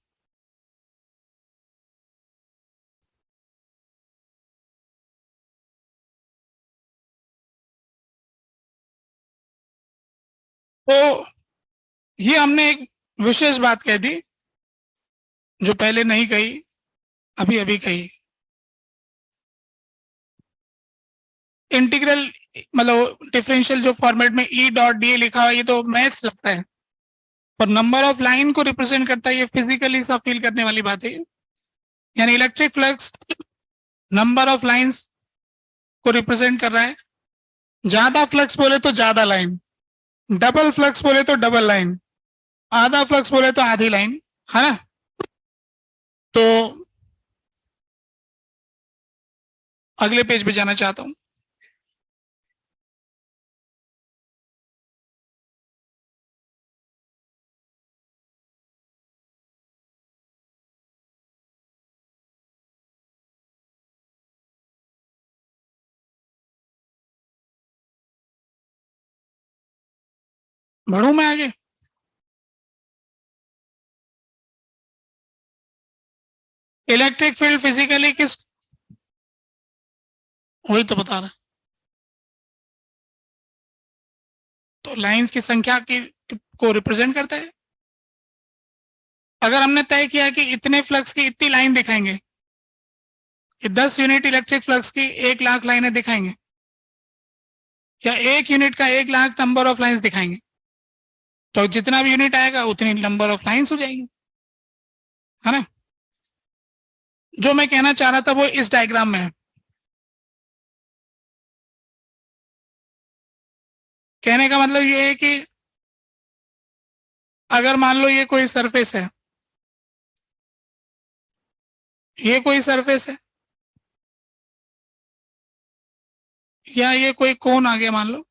तो ये हमने एक विशेष बात कह दी जो पहले नहीं कही, अभी अभी कही। इंटीग्रल मतलब डिफरेंशियल जो फॉर्मेट में ई डॉट डी ए लिखा हुआ है, ये तो मैथ्स लगता है, पर नंबर ऑफ लाइन को रिप्रेजेंट करता है, ये फिजिकली सब फील करने वाली बात है। यानी electric flux number of lines को रिप्रेजेंट कर रहा है। ज्यादा फ्लक्स बोले तो ज्यादा लाइन, डबल फ्लक्स बोले तो डबल लाइन, आधा फ्लक्स बोले तो आधी लाइन, है ना। तो अगले पेज पे जाना चाहता हूं। बढ़ू मैं आगे। इलेक्ट्रिक फील्ड फिजिकली किस, वही तो बता रहा है। तो लाइंस की संख्या की को रिप्रेजेंट करता है। अगर हमने तय किया कि इतने फ्लक्स की इतनी लाइन दिखाएंगे कि 10 यूनिट इलेक्ट्रिक फ्लक्स की 1 लाख लाइनें दिखाएंगे, या 1 यूनिट का 1 लाख नंबर ऑफ लाइंस दिखाएंगे, तो जितना भी यूनिट आएगा उतनी नंबर ऑफ लाइंस हो जाएगी, है ना। जो मैं कहना चाह रहा था वो इस डायग्राम में है। कहने का मतलब ये है कि अगर मान लो ये कोई सरफेस है, ये कोई सरफेस है, या ये कोई कोन आ गया मान लो,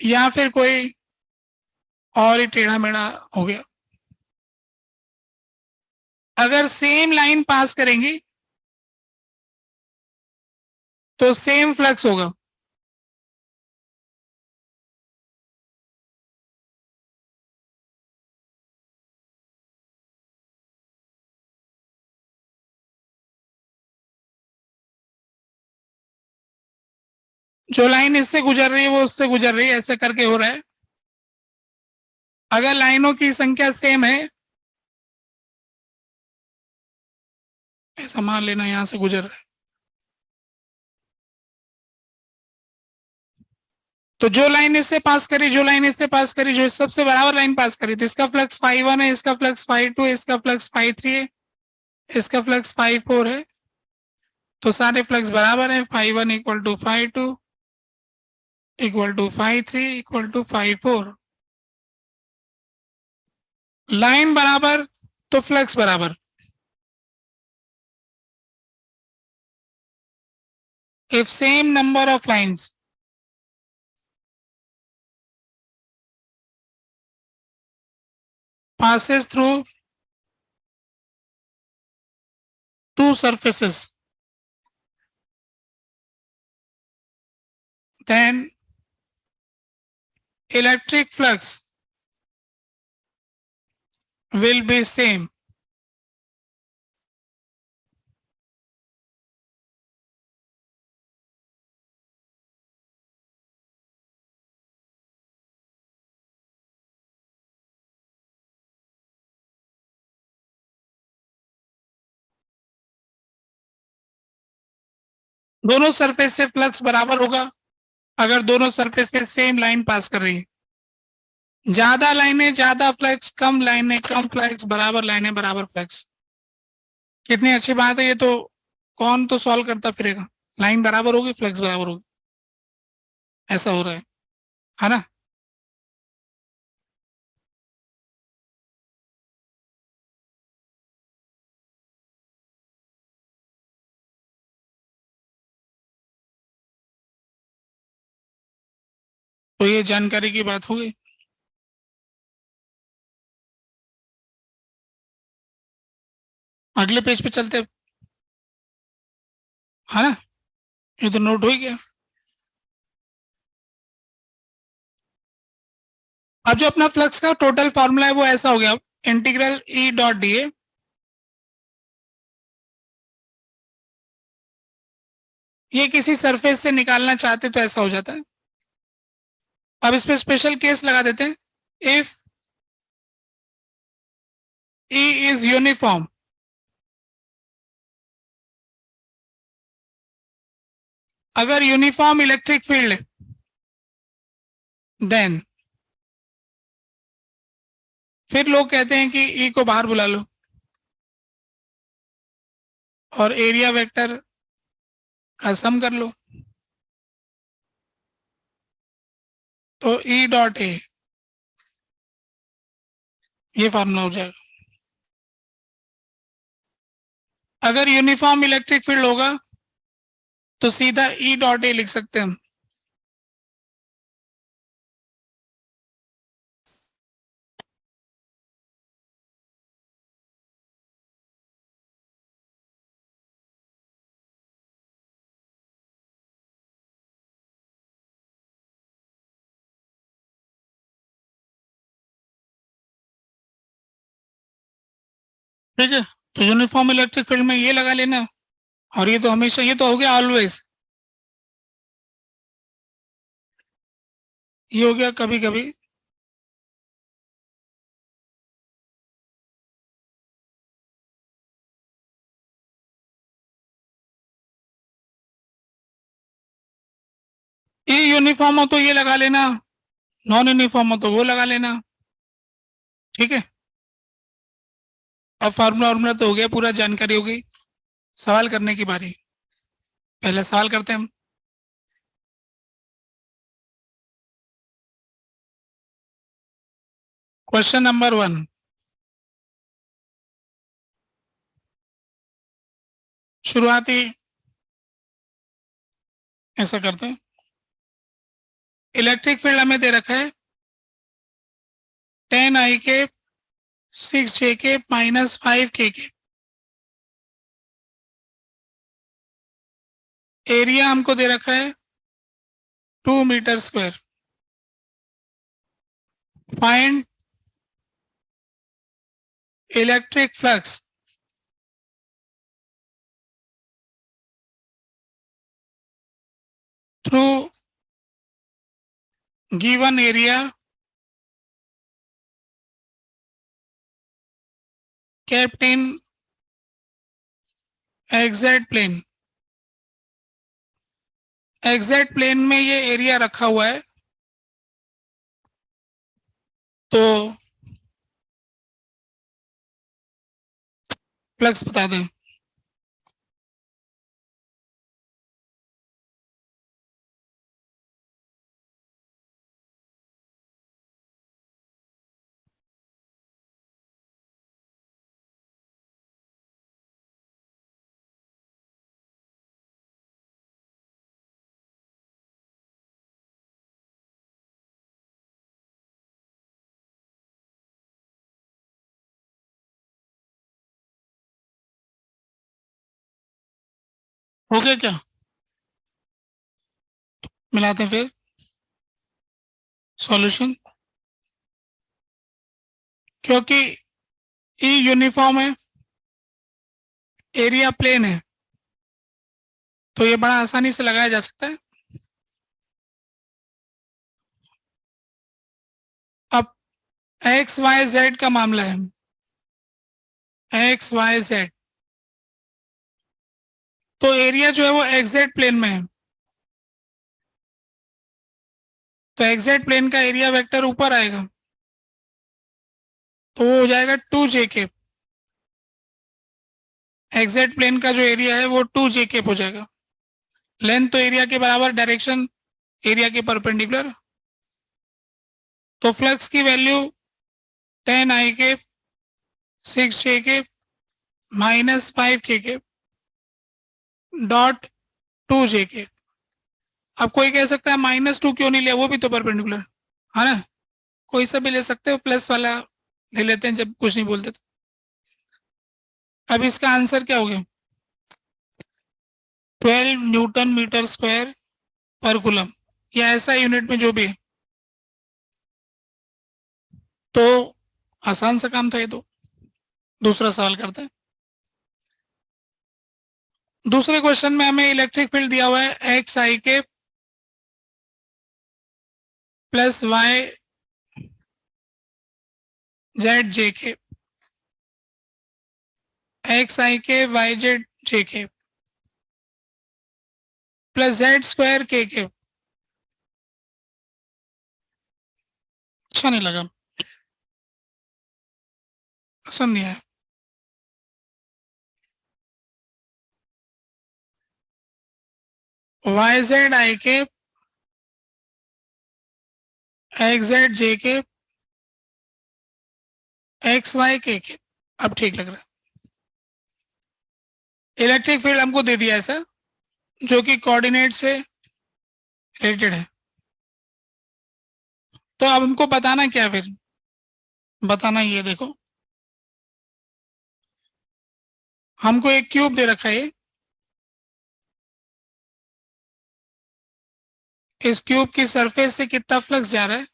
या फिर कोई और ही टेढ़ा मेढ़ा हो गया, अगर सेम लाइन पास करेंगी तो सेम फ्लक्स होगा। जो लाइन इससे गुजर रही है वो उससे गुजर रही है, ऐसे करके हो रहा है। अगर लाइनों की संख्या सेम है, ऐसा मान लेना यहां से गुजर रहा है, तो जो लाइन इससे पास करी, जो लाइन इससे पास करी, जो इस सबसे बराबर लाइन पास करी, तो इसका फ्लक्स φ1 है, इसका फ्लक्स φ2 है, इसका फ्लक्स φ3 है, इसका फ्लक्स φ4 है। तो सारे फ्लक्स बराबर है, φ1 equal to φ2 equal to φ3 equal to φ4। Line बराबर तो फ्लक्स बराबर। if same number of lines passes through two surfaces, then electric flux will be same. दोनों सरफेस से फ्लक्स बराबर होगा अगर दोनों सरफेस से सेम लाइन पास कर रही है। ज्यादा लाइनें ज्यादा फ्लक्स, कम लाइनें कम फ्लक्स, बराबर लाइनें बराबर फ्लक्स। कितनी अच्छी बात है ये, तो कौन तो सॉल्व करता फिरेगा। लाइन बराबर होगी, फ्लक्स बराबर होगी, ऐसा हो रहा है ना। तो ये जानकारी की बात हो गई। अगले पेज पे चलते, है ना। ये तो नोट हो ही गया। अब जो अपना फ्लक्स का टोटल फॉर्मूला है वो ऐसा हो गया, integral E dot D A, ये किसी सरफेस से निकालना चाहते तो ऐसा हो जाता है। अब इस पे स्पेशल केस लगा देते हैं। इफ ई इज यूनिफॉर्म, अगर यूनिफॉर्म इलेक्ट्रिक फील्ड है, देन फिर लोग कहते हैं कि ई को बाहर बुला लो और एरिया वेक्टर का सम कर लो, तो ई डॉट ए ये फॉर्मूला हो जाएगा। अगर यूनिफॉर्म इलेक्ट्रिक फील्ड होगा तो सीधा ई डॉट ए लिख सकते हैं हम। ठीक है, तो यूनिफॉर्म इलेक्ट्रिक फील्ड में ये लगा लेना, और ये तो हमेशा, ये तो हो गया ऑलवेज। ये हो गया कभी कभी। ये यूनिफॉर्म हो तो ये लगा लेना, नॉन यूनिफॉर्म हो तो वो लगा लेना, ठीक है। अब फार्मूला वार्मूला तो हो गया, पूरा जानकारी हो गई। सवाल करने की बारी। पहले सवाल करते हैं हम। Question number 1। शुरुआती ऐसा करते हैं। इलेक्ट्रिक फील्ड हमें दे रखा है 10 i के 6j के -5k के। एरिया हमको दे रखा है 2 metre square. Find electric flux through given area kept in exact plane. Exact plane में ये एरिया रखा हुआ है, तो फ्लक्स बता दें। हो गया क्या? मिलाते हैं फिर सॉल्यूशन। क्योंकि ई यूनिफॉर्म है, एरिया प्लेन है, तो ये बड़ा आसानी से लगाया जा सकता है। अब एक्स वाई जेड का मामला है। एक्स वाई जेड, तो एरिया जो है वो एग्जैक्ट प्लेन में है, तो एग्जैक्ट प्लेन का एरिया वेक्टर ऊपर आएगा, तो वो हो जाएगा 2j के। एग्जैक्ट प्लेन का जो एरिया है वो 2j के हो जाएगा। लेंथ तो एरिया के बराबर, डायरेक्शन एरिया के परपेंडिकुलर। तो फ्लक्स की वैल्यू 10 i के 6j के -5k के डॉट 2j के। अब कोई कह सकता है -2 क्यों नहीं लिया, वो भी तो परपेंडिकुलर है ना। कोई सा भी ले सकते हो, प्लस वाला ले लेते हैं जब कुछ नहीं बोलते तो। अब इसका आंसर क्या हो गया? 12 न्यूटन मीटर स्क्वायर पर कूलम, या ऐसा यूनिट में जो भी है। तो आसान सा काम था ये तो। दूसरा सवाल करते हैं। दूसरे क्वेश्चन में हमें इलेक्ट्रिक फील्ड दिया हुआ है एक्स आई के +y जेड जे के, एक्स आई के वाई जेड जे के +z² के। अच्छा नहीं लगा, पसंद नहीं आया। वाई जेड आई के एक्स जेड जे के XY के। अब ठीक लग रहा है। इलेक्ट्रिक फील्ड हमको दे दिया ऐसा, जो कि कोऑर्डिनेट से रिलेटेड है। तो अब हमको बताना क्या, फिर बताना ये देखो, हमको एक क्यूब दे रखा है। इस क्यूब की सरफेस से कितना फ्लक्स जा रहा है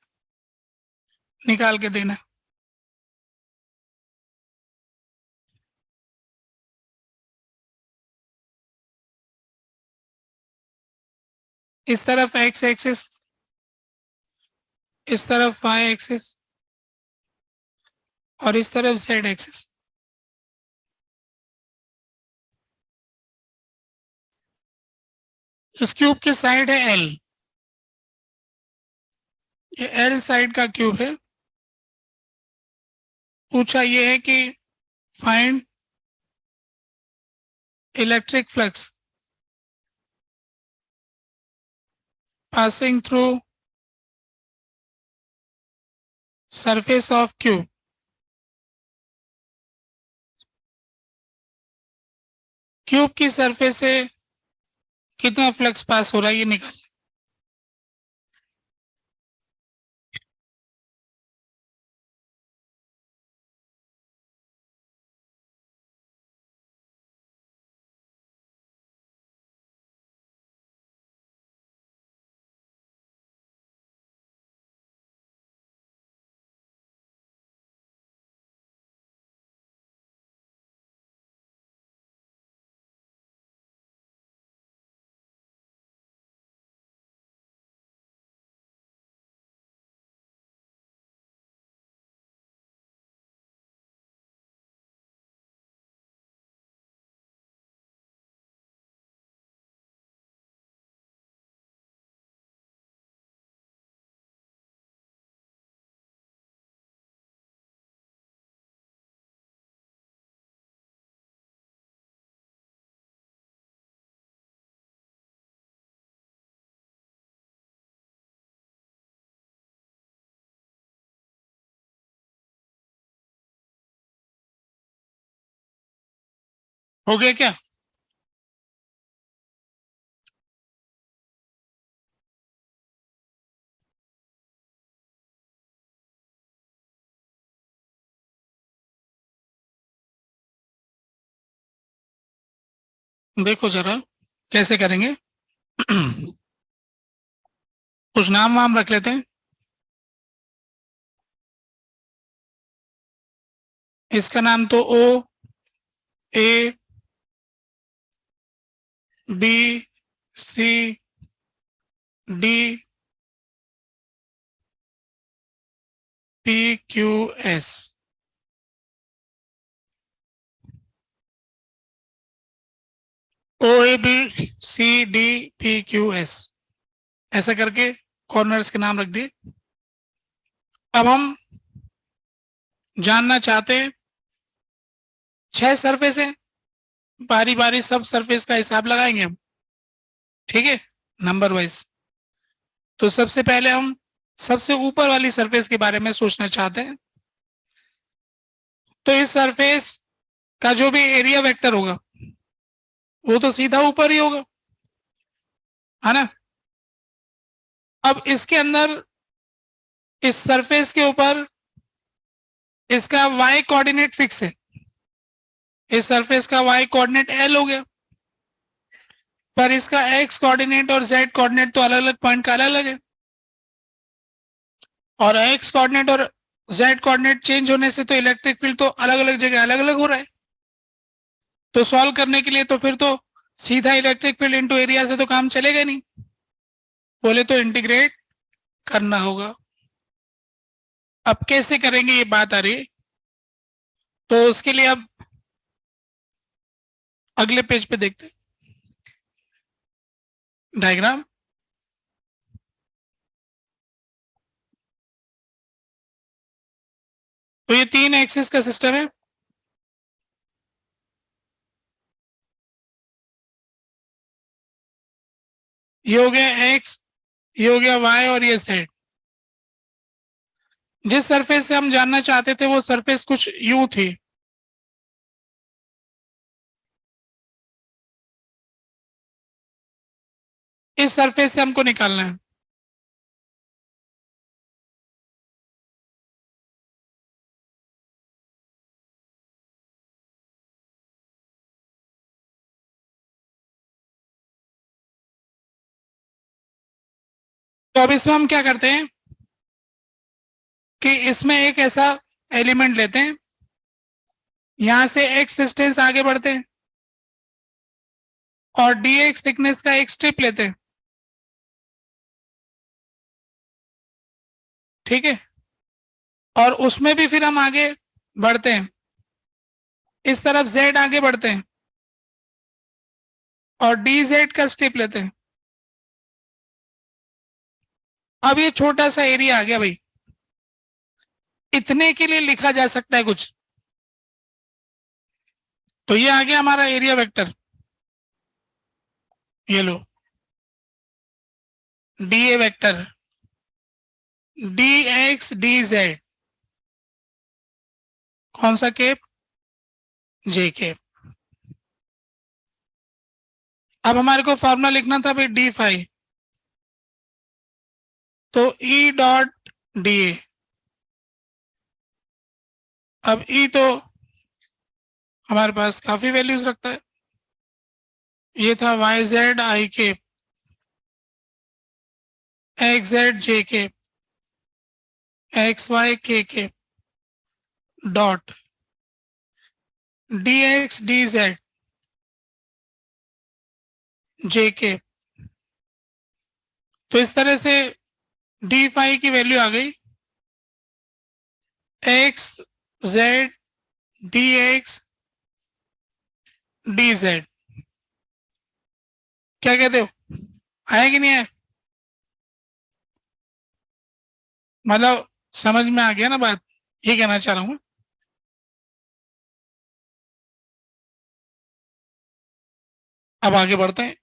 निकाल के देना। इस तरफ एक्स एक्सिस इस तरफ y एक्सिस और इस तरफ z एक्सिस। इस क्यूब की साइड है l, ये l साइड का क्यूब है। पूछा ये है कि find electric flux passing through surface of cube। Cube की सरफेस से कितना फ्लक्स पास हो रहा है ये निकाल। हो गया क्या? देखो जरा कैसे करेंगे। कुछ नाम वाम रख लेते हैं। इसका नाम तो O A B C D P Q S. O A B C D P Q S, ऐसा करके कॉर्नर्स के नाम रख दिए। अब हम जानना चाहते हैं 6 सरफेस है, बारी बारी सब सरफेस का हिसाब लगाएंगे हम, ठीक है, नंबर वाइज। तो सबसे पहले हम सबसे ऊपर वाली सरफेस के बारे में सोचना चाहते हैं। तो इस सरफेस का जो भी एरिया वेक्टर होगा वो तो सीधा ऊपर ही होगा, है ना। अब इसके अंदर इस सरफेस के ऊपर इसका y कोऑर्डिनेट फिक्स है, इस सरफेस का y कोऑर्डिनेट l हो गया, पर इसका x कोऑर्डिनेट और z कोऑर्डिनेट तो अलग अलग पॉइंट का अलग अलग है, और x कोऑर्डिनेट और z कोऑर्डिनेट चेंज होने से तो इलेक्ट्रिक फील्ड तो अलग अलग जगह अलग अलग हो रहा है। तो सॉल्व करने के लिए तो फिर तो सीधा इलेक्ट्रिक फील्ड इनटू एरिया से तो काम चलेगा नहीं, बोले तो इंटीग्रेट करना होगा। अब कैसे करेंगे ये बात आ रही है, तो उसके लिए अब अगले पेज पे देखते हैं डायग्राम। तो ये 3 एक्सिस का सिस्टम है। ये हो गया x, ये हो गया y और ये z। जिस सरफेस से हम जानना चाहते थे वो सरफेस कुछ यूं थी। इस सरफेस से हमको निकालना है। तो अब इसमें हम क्या करते हैं कि इसमें एक ऐसा एलिमेंट लेते हैं, यहां से x डिस्टेंस आगे बढ़ते हैं और dx थिकनेस का एक स्ट्रिप लेते हैं, ठीक है, और उसमें भी फिर हम आगे बढ़ते हैं, इस तरफ z आगे बढ़ते हैं और dz का स्टेप लेते हैं। अब ये छोटा सा एरिया आ गया भाई, इतने के लिए लिखा जा सकता है कुछ, तो ये आ गया हमारा एरिया वेक्टर, ये लो dA वेक्टर dx dz, कौन सा केप, j केप। अब हमारे को फॉर्मूला लिखना था भाई डी फाई, तो E डॉट dA, अब E तो हमारे पास काफी वैल्यूज रखता है, ये था y z i cap, x z j cap, x y k cap, dot d x d z j cap. तो इस तरह से डी फाई की वैल्यू आ गई x z d x d z. क्या कहते हो, आया कि नहीं आया, मतलब समझ में आ गया ना बात, ये कहना चाह रहा हूं। अब आगे बढ़ते हैं।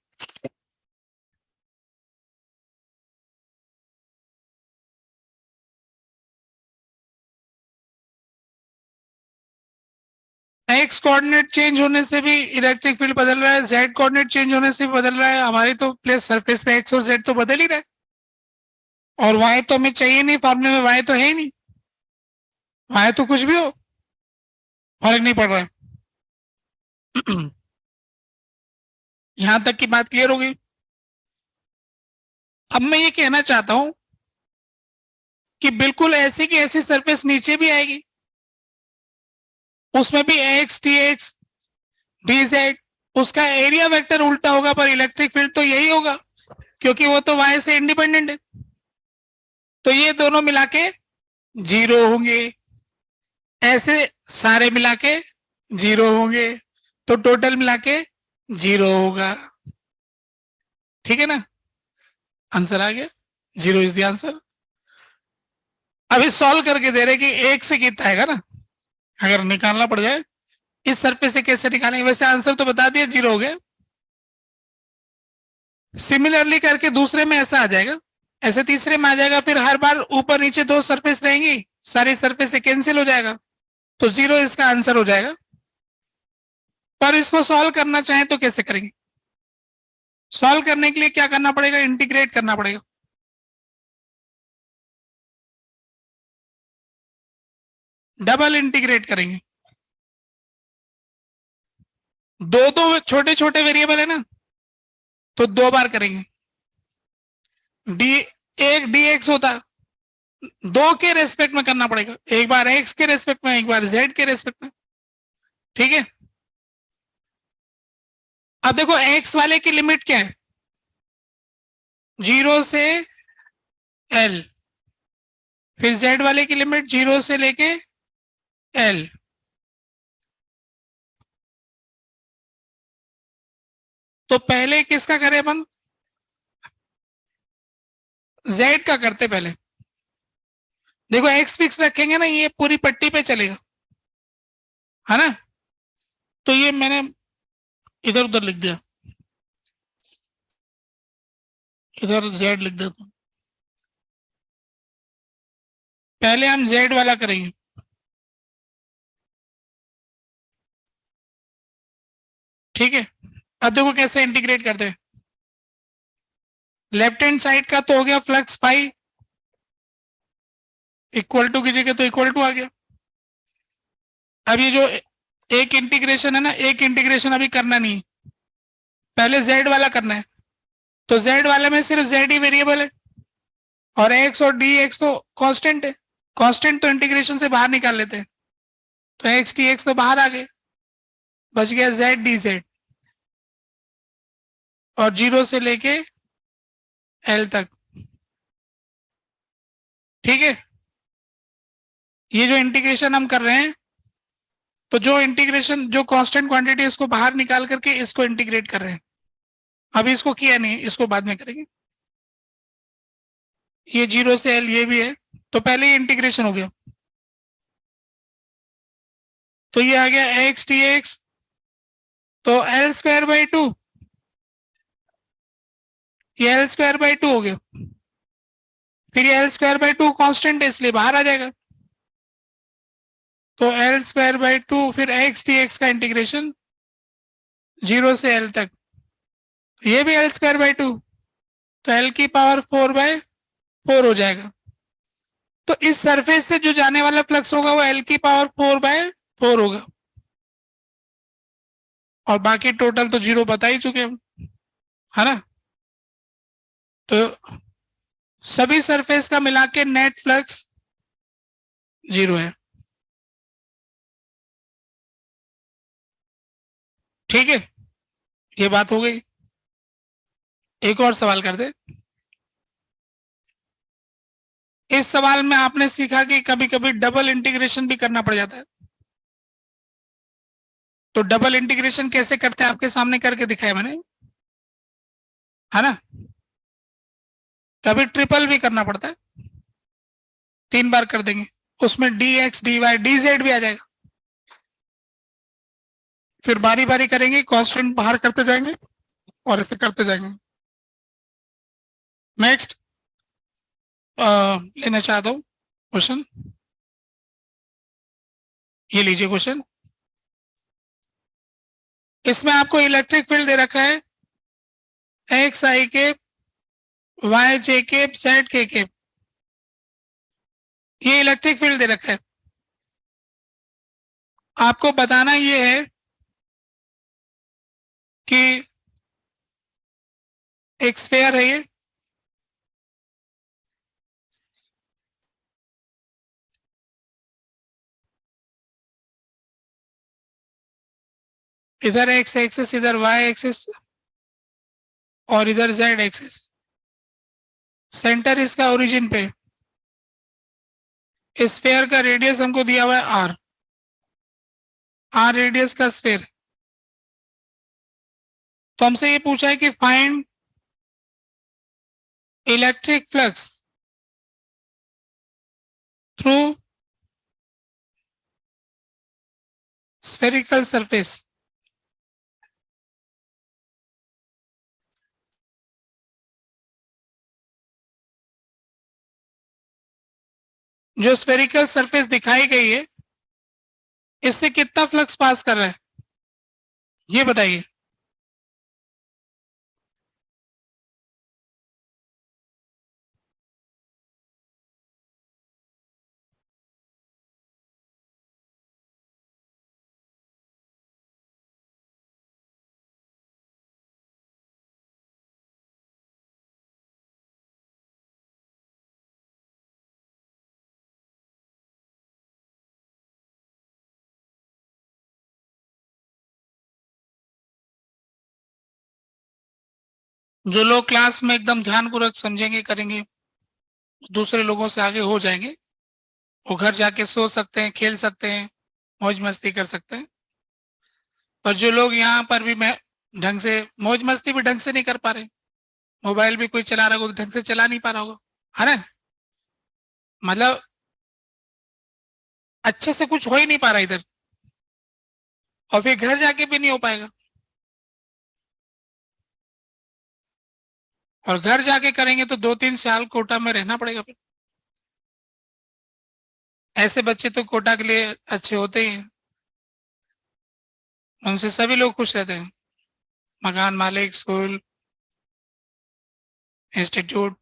एक्स कोऑर्डिनेट चेंज होने से भी इलेक्ट्रिक फील्ड बदल रहा है, जेड कोऑर्डिनेट चेंज होने से भी बदल रहा है, हमारी तो प्लेस सरफेस पे एक्स और जेड तो बदल ही रहा है, और वाई तो हमें चाहिए नहीं, फॉर्मूले में वाई तो है ही नहीं, वाई तो कुछ भी हो फर्क नहीं पड़ रहा है। यहां तक की बात क्लियर हो गई। अब मैं ये कहना चाहता हूं कि बिल्कुल ऐसी की ऐसी सरफेस नीचे भी आएगी, उसमें भी x T x d Z, उसका एरिया वेक्टर उल्टा होगा पर इलेक्ट्रिक फील्ड तो यही होगा, क्योंकि वो तो वाई से इंडिपेंडेंट है, तो ये दोनों मिला के जीरो होंगे, ऐसे सारे मिला के जीरो होंगे, तो टोटल मिला के जीरो होगा। ठीक है ना, आंसर आ गया, जीरो इज द आंसर। अभी सॉल्व करके दे रहे कि एक से कितना आएगा ना, अगर निकालना पड़ जाए इस सरफेस से कैसे निकालेंगे, वैसे आंसर तो बता दिया, जीरो हो गया। सिमिलरली करके दूसरे में ऐसा आ जाएगा, ऐसे तीसरे में आ जाएगा, फिर हर बार ऊपर नीचे दो सरफेस रहेंगी, सारी सरफेस से कैंसिल हो जाएगा, तो जीरो इसका आंसर हो जाएगा। पर इसको सॉल्व करना चाहें तो कैसे करेंगे, सॉल्व करने के लिए क्या करना पड़ेगा, इंटीग्रेट करना पड़ेगा। डबल इंटीग्रेट करेंगे, दो दो छोटे छोटे वेरिएबल है ना, तो दो बार करेंगे। डी एक डी एक्स होता, दो के रेस्पेक्ट में करना पड़ेगा, एक बार एक्स के रेस्पेक्ट में, एक बार जेड के रेस्पेक्ट में। ठीक है, अब देखो एक्स वाले की लिमिट क्या है, जीरो से एल, फिर जेड वाले की लिमिट जीरो से लेके एल। तो पहले किसका करें अपन, जेड का करते पहले। देखो एक्स फिक्स रखेंगे ना, ये पूरी पट्टी पे चलेगा, है ना, तो ये मैंने इधर उधर लिख दिया, इधर जेड लिख देता हूं। पहले हम जेड वाला करेंगे, ठीक है। अब देखो कैसे इंटीग्रेट करते हैं, लेफ्ट हैंड साइड का तो हो गया फ्लक्स फाई, इक्वल टू की जगह तो इक्वल टू आ गया। अब ये जो एक इंटीग्रेशन है ना, एक इंटीग्रेशन अभी करना नहीं, पहले जेड वाला करना है, तो जेड वाले में सिर्फ जेड ही वेरिएबल है, और एक्स और डी एक्स तो कांस्टेंट है, कांस्टेंट तो इंटीग्रेशन से बाहर निकाल लेते हैं, तो एक्स टी एक्स तो बाहर आ गए, बच गया जेड डी जेड, और जीरो से लेके एल तक। ठीक है, ये जो इंटीग्रेशन हम कर रहे हैं, तो जो इंटीग्रेशन, जो कांस्टेंट क्वांटिटी है इसको बाहर निकाल करके इसको इंटीग्रेट कर रहे हैं। अभी इसको किया नहीं, इसको बाद में करेंगे। ये 0 से L ये भी है, तो पहले ही इंटीग्रेशन हो गया। तो ये आ गया x dx, तो L स्क्वायर बाई 2, ये L स्क्वायर बाई 2 हो गया। फिर ये L स्क्वायर बाई 2 कॉन्स्टेंट है इसलिए बाहर आ जाएगा, तो L स्क्वायर बाई 2, फिर x dx का इंटीग्रेशन 0 से L तक, ये भी L स्क्वायर बाई 2, तो L की पावर 4/4 हो जाएगा। तो इस सरफेस से जो जाने वाला फ्लक्स होगा वो L की पावर 4/4 होगा, और बाकी टोटल तो 0 बता ही चुके हम, है ना। तो सभी सरफेस का मिला के नेट फ्लक्स 0 है। ठीक है, ये बात हो गई। एक और सवाल कर दे। इस सवाल में आपने सीखा कि कभी कभी डबल इंटीग्रेशन भी करना पड़ जाता है। तो डबल इंटीग्रेशन कैसे करते हैं आपके सामने करके दिखाया मैंने, है ना। कभी ट्रिपल भी करना पड़ता है, 3 बार कर देंगे, उसमें dx dy dz भी आ जाएगा। फिर बारी बारी करेंगे, कांस्टेंट बाहर करते जाएंगे और ऐसे करते जाएंगे। नेक्स्ट लेना चाहता हूं क्वेश्चन, ये लीजिए क्वेश्चन। इसमें आपको इलेक्ट्रिक फील्ड दे रखा है x i cap, y j cap, z k cap, ये इलेक्ट्रिक फील्ड दे रखा है। आपको बताना ये है कि एक स्फेयर है ये, इधर एक्स एक्सिस, इधर वाई एक्सिस, और इधर जेड एक्सिस। सेंटर इसका ओरिजिन पे, स्फेयर का रेडियस हमको दिया हुआ है आर, आर रेडियस का स्फेयर। तो हमसे ये पूछा है कि find electric flux through spherical surface. जो स्फेरिकल सरफेस दिखाई गई है, इससे कितना फ्लक्स पास कर रहा है ये बताइए। जो लोग क्लास में एकदम ध्यानपूर्वक समझेंगे करेंगे, दूसरे लोगों से आगे हो जाएंगे। वो घर जाके सो सकते हैं, खेल सकते हैं, मौज मस्ती कर सकते हैं। पर जो लोग यहाँ पर भी मैं ढंग से मौज मस्ती भी ढंग से नहीं कर पा रहे, मोबाइल भी कोई चला रहा होगा तो ढंग से चला नहीं पा रहा होगा, है ना। मतलब अच्छे से कुछ हो ही नहीं पा रहा इधर, और फिर घर जाके भी नहीं हो पाएगा, और घर जाके करेंगे तो 2-3 साल कोटा में रहना पड़ेगा फिर। ऐसे बच्चे तो कोटा के लिए अच्छे होते ही हैं, उनसे सभी लोग खुश रहते हैं, मकान मालिक, स्कूल, इंस्टीट्यूट,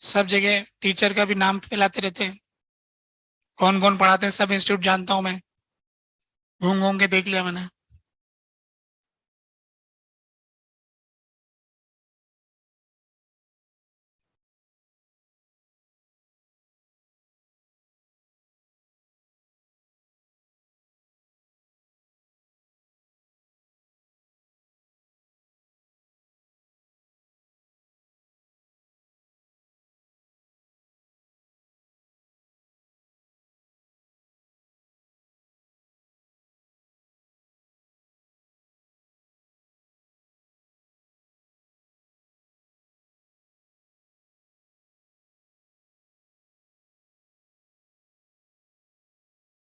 सब जगह टीचर का भी नाम फैलाते रहते हैं। कौन कौन पढ़ाते हैं सब इंस्टीट्यूट जानता हूं मैं, घूम घूम के देख लिया मैंने।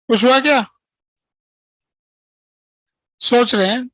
कुछ हुआ क्या? सोच रहे हैं?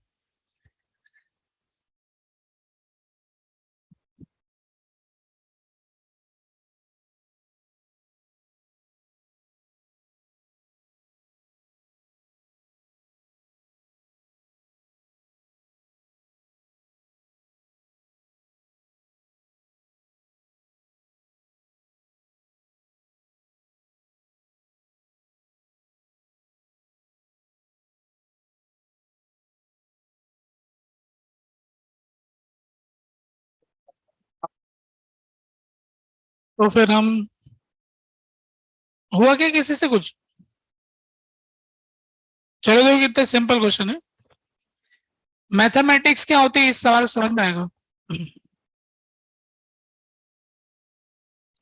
तो फिर हम, हुआ क्या किसी से कुछ? चलो देखो कितना सिंपल क्वेश्चन है। मैथमेटिक्स क्या होती है इस सवाल से समझ में आएगा।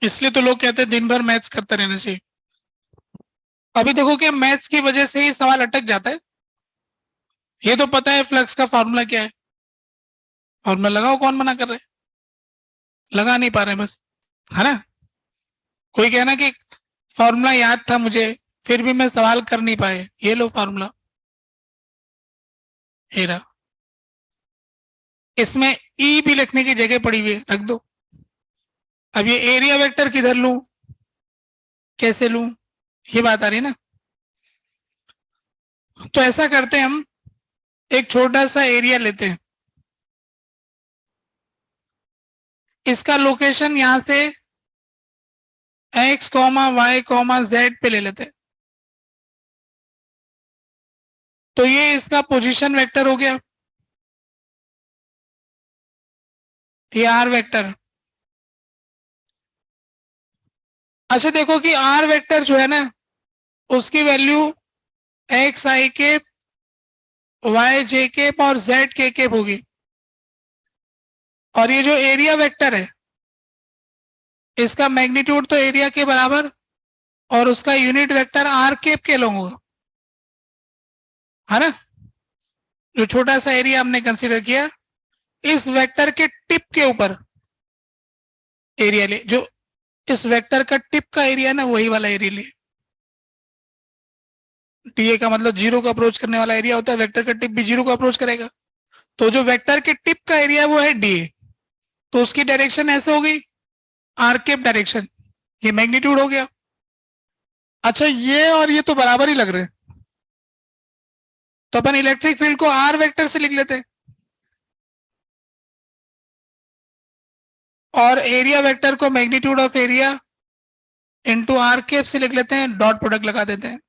इसलिए तो लोग कहते हैं दिन भर मैथ्स करते रहना चाहिए। अभी देखो कि मैथ्स की वजह से ही सवाल अटक जाता है। ये तो पता है फ्लक्स का फॉर्मूला क्या है, फॉर्मूला लगाओ, कौन मना कर रहे हैं? लगा नहीं पा रहे बस, है ना। कोई कहना कि फॉर्मूला याद था मुझे, फिर भी मैं सवाल कर नहीं पाए, ये लो फॉर्मूला, ये रहा। इसमें ई भी लिखने की जगह पड़ी हुई है, रख दो। अब ये एरिया वेक्टर किधर लूं, कैसे लूं, ये बात आ रही है ना। तो ऐसा करते हैं हम, एक छोटा सा एरिया लेते हैं, इसका लोकेशन यहां से x comma y comma z पे ले लेते हैं। तो ये इसका पोजीशन वेक्टर हो गया, ये आर वेक्टर। अच्छा देखो कि आर वेक्टर जो है ना, उसकी वैल्यू एक्स आई के, वाई जे के और जेड के होगी। और ये जो एरिया वेक्टर है, इसका मैग्नीट्यूड तो एरिया के बराबर, और उसका यूनिट वेक्टर आर केप के लोग होगा, है ना। जो छोटा सा एरिया हमने कंसीडर किया, इस वेक्टर के टिप के ऊपर एरिया ले, जो इस वेक्टर का टिप का एरिया ना, वही वाला एरिया ले। टीए का मतलब जीरो को अप्रोच करने वाला एरिया होता है, वेक्टर का टिप भी जीरो को अप्रोच करेगा। तो जो वेक्टर के टिप का एरिया वो है डीए, तो उसकी डायरेक्शन ऐसे हो गई, आर केप डायरेक्शन, ये मैग्नीट्यूड हो गया। अच्छा ये और ये तो बराबर ही लग रहे हैं, तो अपन इलेक्ट्रिक फील्ड को आर वेक्टर से लिख लेते हैं, और एरिया वेक्टर को magnitude of area into r cap से लिख लेते हैं, डॉट प्रोडक्ट लगा देते हैं।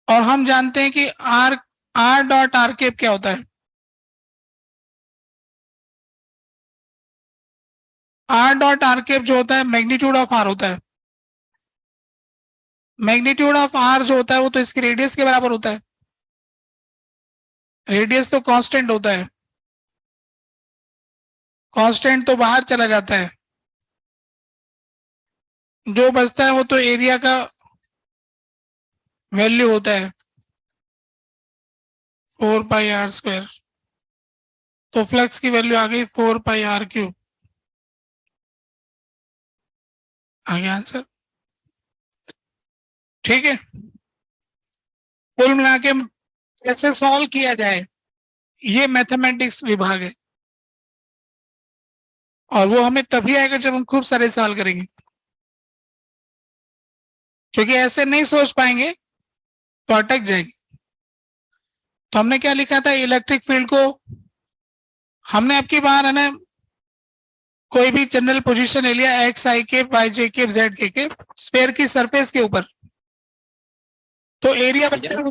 और हम जानते हैं कि r r dot r cap क्या होता है। आर डॉट आर केप जो होता है मैग्नीट्यूड ऑफ आर होता है। मैग्नीट्यूड ऑफ आर जो होता है वो तो इसकी रेडियस के बराबर होता है। रेडियस तो कांस्टेंट होता है, कांस्टेंट तो बाहर चला जाता है, जो बचता है वो तो एरिया का वैल्यू होता है, 4 पाई r²। तो फ्लक्स की वैल्यू आ गई 4 पाई r³। आ गया आंसर, ठीक है। कुल मिला के कैसे सॉल्व किया जाए, ये मैथमेटिक्स विभाग है, और वो हमें तभी आएगा जब हम खूब सारे सवाल करेंगे, क्योंकि ऐसे नहीं सोच पाएंगे तो अटक जाएंगे। तो हमने क्या लिखा था, इलेक्ट्रिक फील्ड को हमने आपकी बार है ना, कोई भी जनरल पोजीशन ले लिया, एक्स आई के, वाई जे के, जेड के स्फेयर की सरफेस के ऊपर, तो एरिया वेक्टर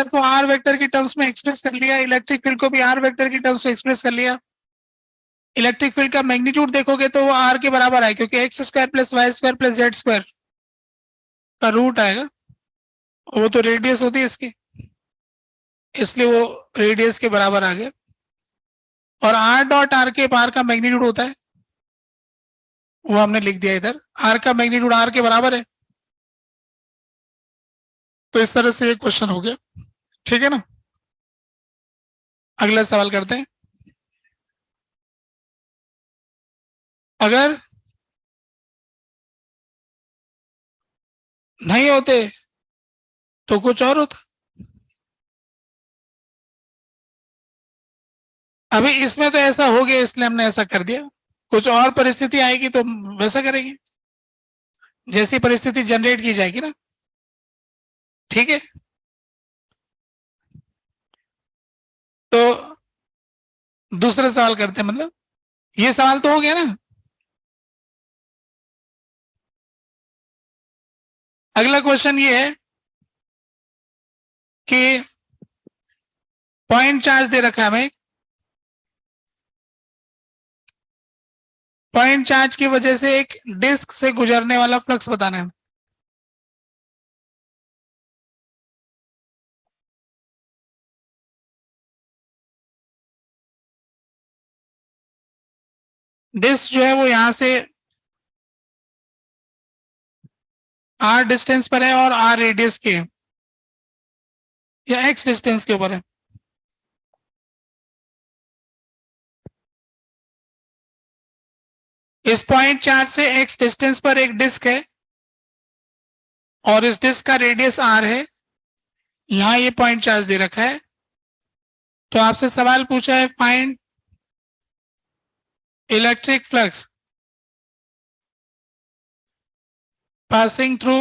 को आर वेक्टर की टर्म्स में एक्सप्रेस कर लिया, इलेक्ट्रिक फील्ड को भी आर वेक्टर की टर्म्स में एक्सप्रेस कर लिया। इलेक्ट्रिक फील्ड का मैग्नीट्यूड देखोगे तो वो आर के बराबर है, क्योंकि x square plus y square plus z square का रूट आएगा, वो तो रेडियस होती है इसकी, इसलिए वो रेडियस के बराबर आ गया। और आर डॉट आर के आर का मैग्नीट्यूड होता है, वो हमने लिख दिया इधर, आर का मैग्नीट्यूड आर के बराबर है। तो इस तरह से एक क्वेश्चन हो गया, ठीक है ना। अगला सवाल करते हैं। अगर नहीं होते तो कुछ और होता। अभी इसमें तो ऐसा हो गया इसलिए हमने ऐसा कर दिया, कुछ और परिस्थिति आएगी तो वैसा करेंगे, जैसी परिस्थिति जनरेट की जाएगी ना। ठीक है, तो दूसरा सवाल करते हैं, मतलब ये सवाल तो हो गया ना। अगला क्वेश्चन ये है कि पॉइंट चार्ज दे रखा है हमें, पॉइंट चार्ज की वजह से एक डिस्क से गुजरने वाला फ्लक्स बताना है। डिस्क जो है वो यहां से आर डिस्टेंस पर है और आर रेडियस के, या एक्स डिस्टेंस के ऊपर है। इस पॉइंट चार्ज से एक्स डिस्टेंस पर एक डिस्क है और इस डिस्क का रेडियस आर है, यहां ये पॉइंट चार्ज दे रखा है। तो आपसे सवाल पूछा है find electric flux passing through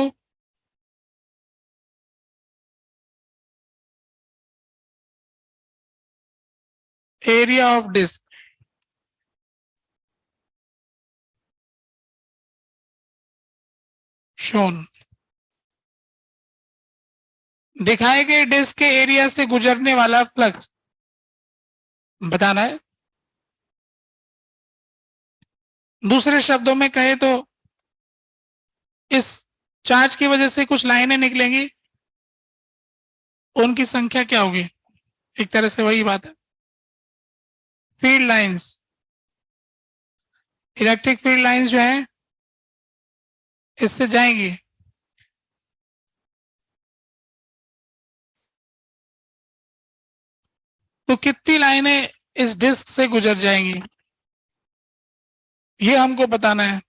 area of disc shown. दिखाए गए डिस्क के एरिया से गुजरने वाला फ्लक्स बताना है। दूसरे शब्दों में कहे तो इस चार्ज की वजह से कुछ लाइनें निकलेंगी, उनकी संख्या क्या होगी, एक तरह से वही बात है। Field lines, electric field lines जो है इससे जाएंगी, तो कितनी लाइनें इस डिस्क से गुजर जाएंगी, ये हमको बताना है।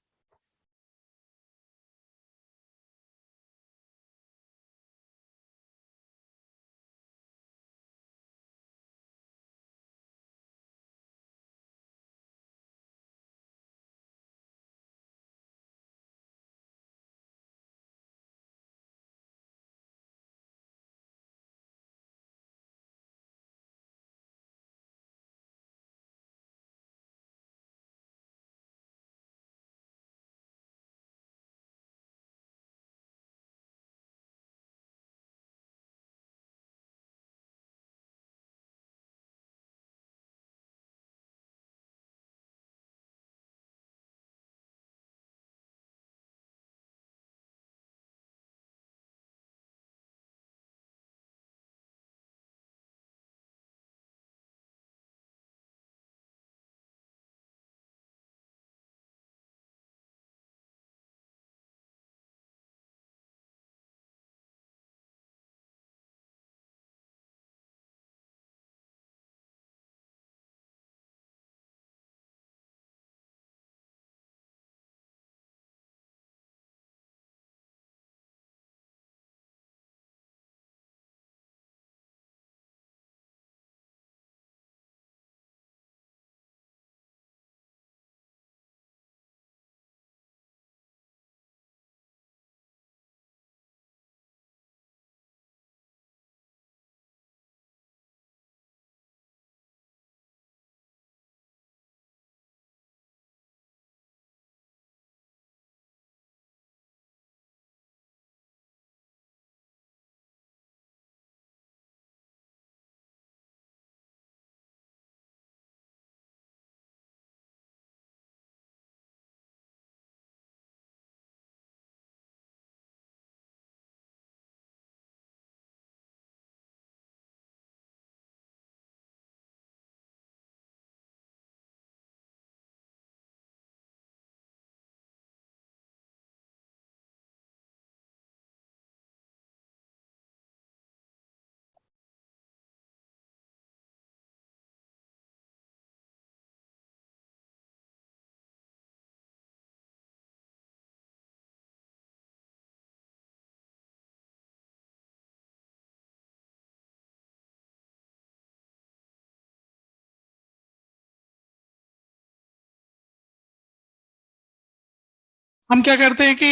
हम क्या करते हैं कि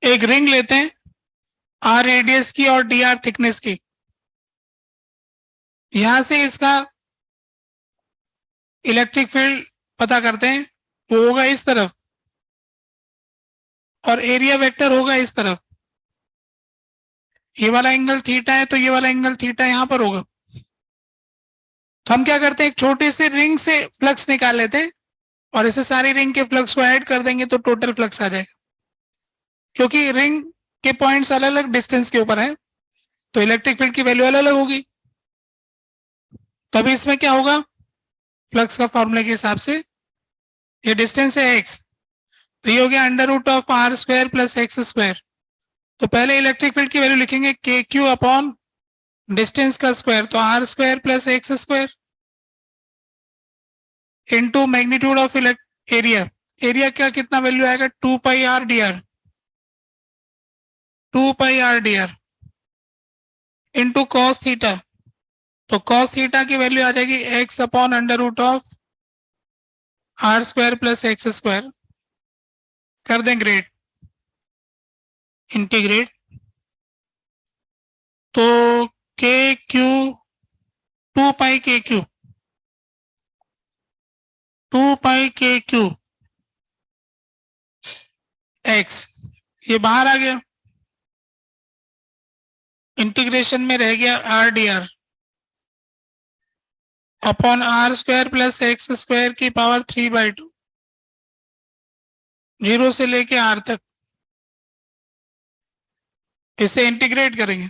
एक रिंग लेते हैं आर रेडियस की और डी आर थिकनेस की, यहां से इसका इलेक्ट्रिक फील्ड पता करते हैं, वो होगा इस तरफ और एरिया वेक्टर होगा इस तरफ। ये वाला एंगल थीटा है तो ये वाला एंगल थीटा यहां पर होगा। तो हम क्या करते हैं, एक छोटे से रिंग से फ्लक्स निकाल लेते हैं और इसे सारी रिंग के फ्लक्स को ऐड कर देंगे तो टोटल फ्लक्स आ जाएगा। क्योंकि रिंग के पॉइंट्स अलग अलग डिस्टेंस के ऊपर है तो इलेक्ट्रिक फील्ड की वैल्यू अलग अलग होगी। तभी इसमें क्या होगा, फ्लक्स का फॉर्मूले के हिसाब से ये डिस्टेंस है एक्स, तो ये हो गया under root of r square plus x square. तो पहले इलेक्ट्रिक फील्ड की वैल्यू लिखेंगे के क्यू अपॉन डिस्टेंस का स्क्वायर, तो r square plus x square into magnitude of area. Area का कितना वैल्यू आएगा, 2 pi r d r, 2 pi r d r into cos theta. तो कॉस थीटा की value आ जाएगी x upon under root of r square plus x square. कर दें grade, integrate, तो के क्यू 2 पाई के क्यू, 2 पाई के क्यू एक्स, ये बाहर आ गया, इंटीग्रेशन में रह गया r d r upon r square plus x square की पावर 3/2, 0 से लेके आर तक। इसे इंटीग्रेट करेंगे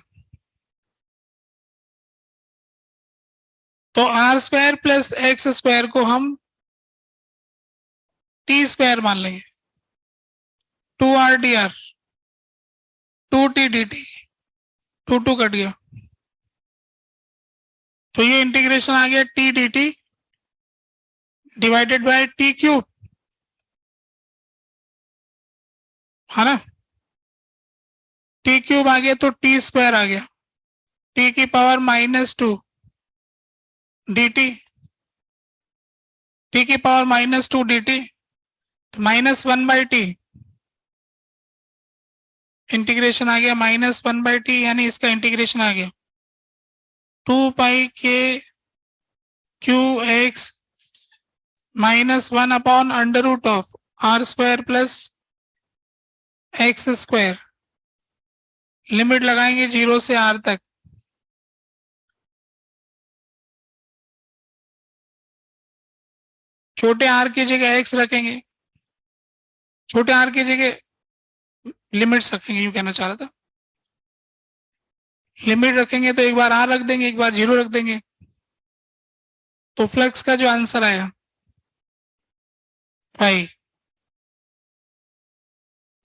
तो r square plus x square को हम टी स्क्वायर मान लेंगे, 2 r d r, 2 t d t, 2 cut गया, तो ये इंटीग्रेशन आ गया t d t divided by t cube, है ना। टी क्यूब आ गया तो टी स्क्वायर आ गया, टी की पावर -2 डी टी, टी की पावर -2 डी टी, तो -1/t, इंटीग्रेशन आ गया -1/t, यानी इसका इंटीग्रेशन आ गया 2 पाई के q x -1 upon under root of r square plus x square. Limit लगाएंगे 0 से आर तक, छोटे आर की जगह एक्स रखेंगे, छोटे आर की जगह लिमिट्स रखेंगे, यूं कहना चाह रहा था। लिमिट रखेंगे तो एक बार आर रख देंगे, एक बार 0 रख देंगे, तो फ्लक्स का जो आंसर आया 5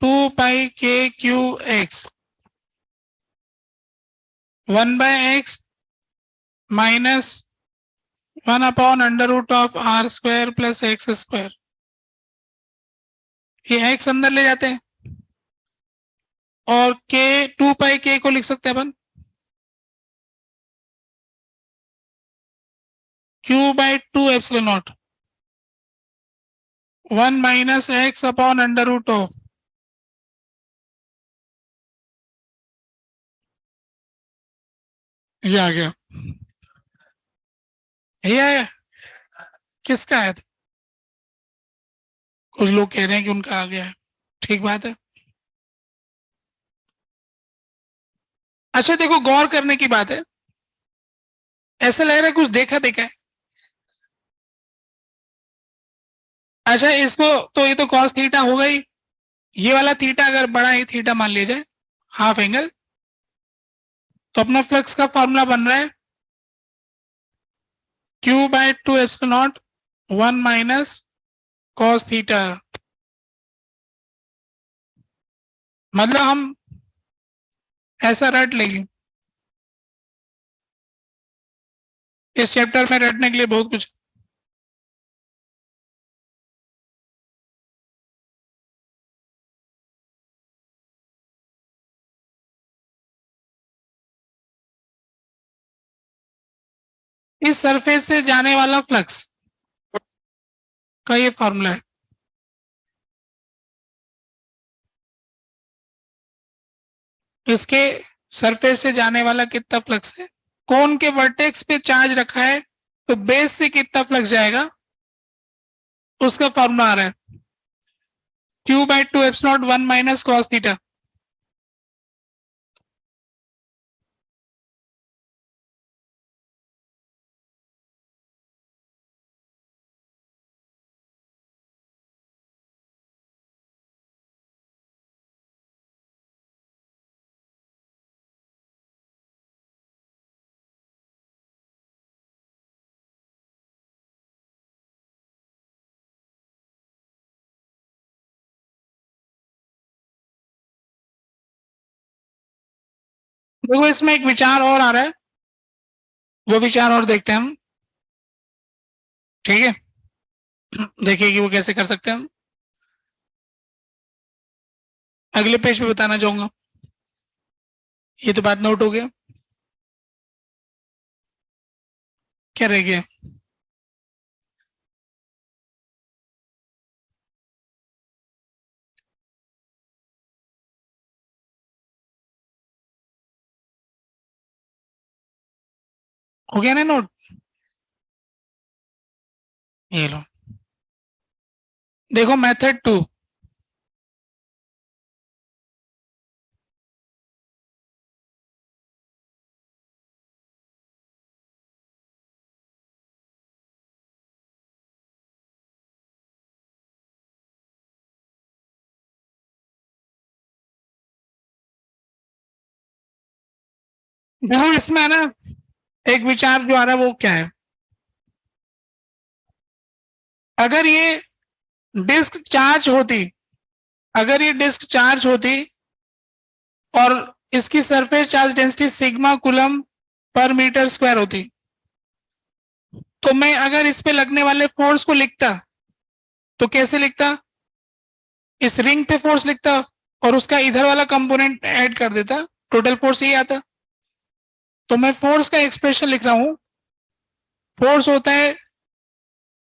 2 पाई के q x 1/x -1 upon under root of r square plus x square. ये एक्स अंदर ले जाते हैं और के 2 पाई के को लिख सकते हैं अपन Q/2 ε0 1 - x upon under root of, ये आ गया, ये आया, किसका आया था, कुछ लोग कह रहे हैं कि उनका आ गया है, ठीक बात है। अच्छा देखो, गौर करने की बात है, ऐसा लग रहा है कुछ देखा देखा है। अच्छा इसको, तो ये तो कॉस थीटा हो गई, ये वाला थीटा अगर बड़ा ही थीटा मान लिया जाए, हाफ एंगल, तो अपना फ्लक्स का फॉर्मूला बन रहा है Q/2 ε0 1 - cos थीटा। मतलब हम ऐसा रट लेंगे, इस चैप्टर में रटने के लिए बहुत कुछ। इस सरफेस से जाने वाला फ्लक्स का ये फॉर्मूला है, इसके सरफेस से जाने वाला कितना फ्लक्स है, कोन के वर्टेक्स पे चार्ज रखा है तो बेस से कितना फ्लक्स जाएगा उसका फॉर्मूला आ रहा है Q/2 ε 1 माइनस कॉस थीटा। देखो इसमें एक विचार और आ रहा है, वो विचार और देखते हैं हम, ठीक है। देखिए कि वो कैसे कर सकते हैं हम, अगले पेज पे बताना चाहूंगा। ये तो बात नोट हो गया, क्या रह गया? हो गया ना नोट? ये लो, देखो मेथड 2। देखो इसमें है ना, एक विचार जो आ रहा है वो क्या है, अगर ये डिस्क चार्ज होती, अगर ये डिस्क चार्ज होती और इसकी surface charge density sigma coulomb per metre square होती, तो मैं अगर इस पे लगने वाले फोर्स को लिखता तो कैसे लिखता, इस रिंग पे फोर्स लिखता और उसका इधर वाला कंपोनेंट ऐड कर देता, टोटल फोर्स यही आता। तो मैं फोर्स का एक्सप्रेशन लिख रहा हूं, फोर्स होता है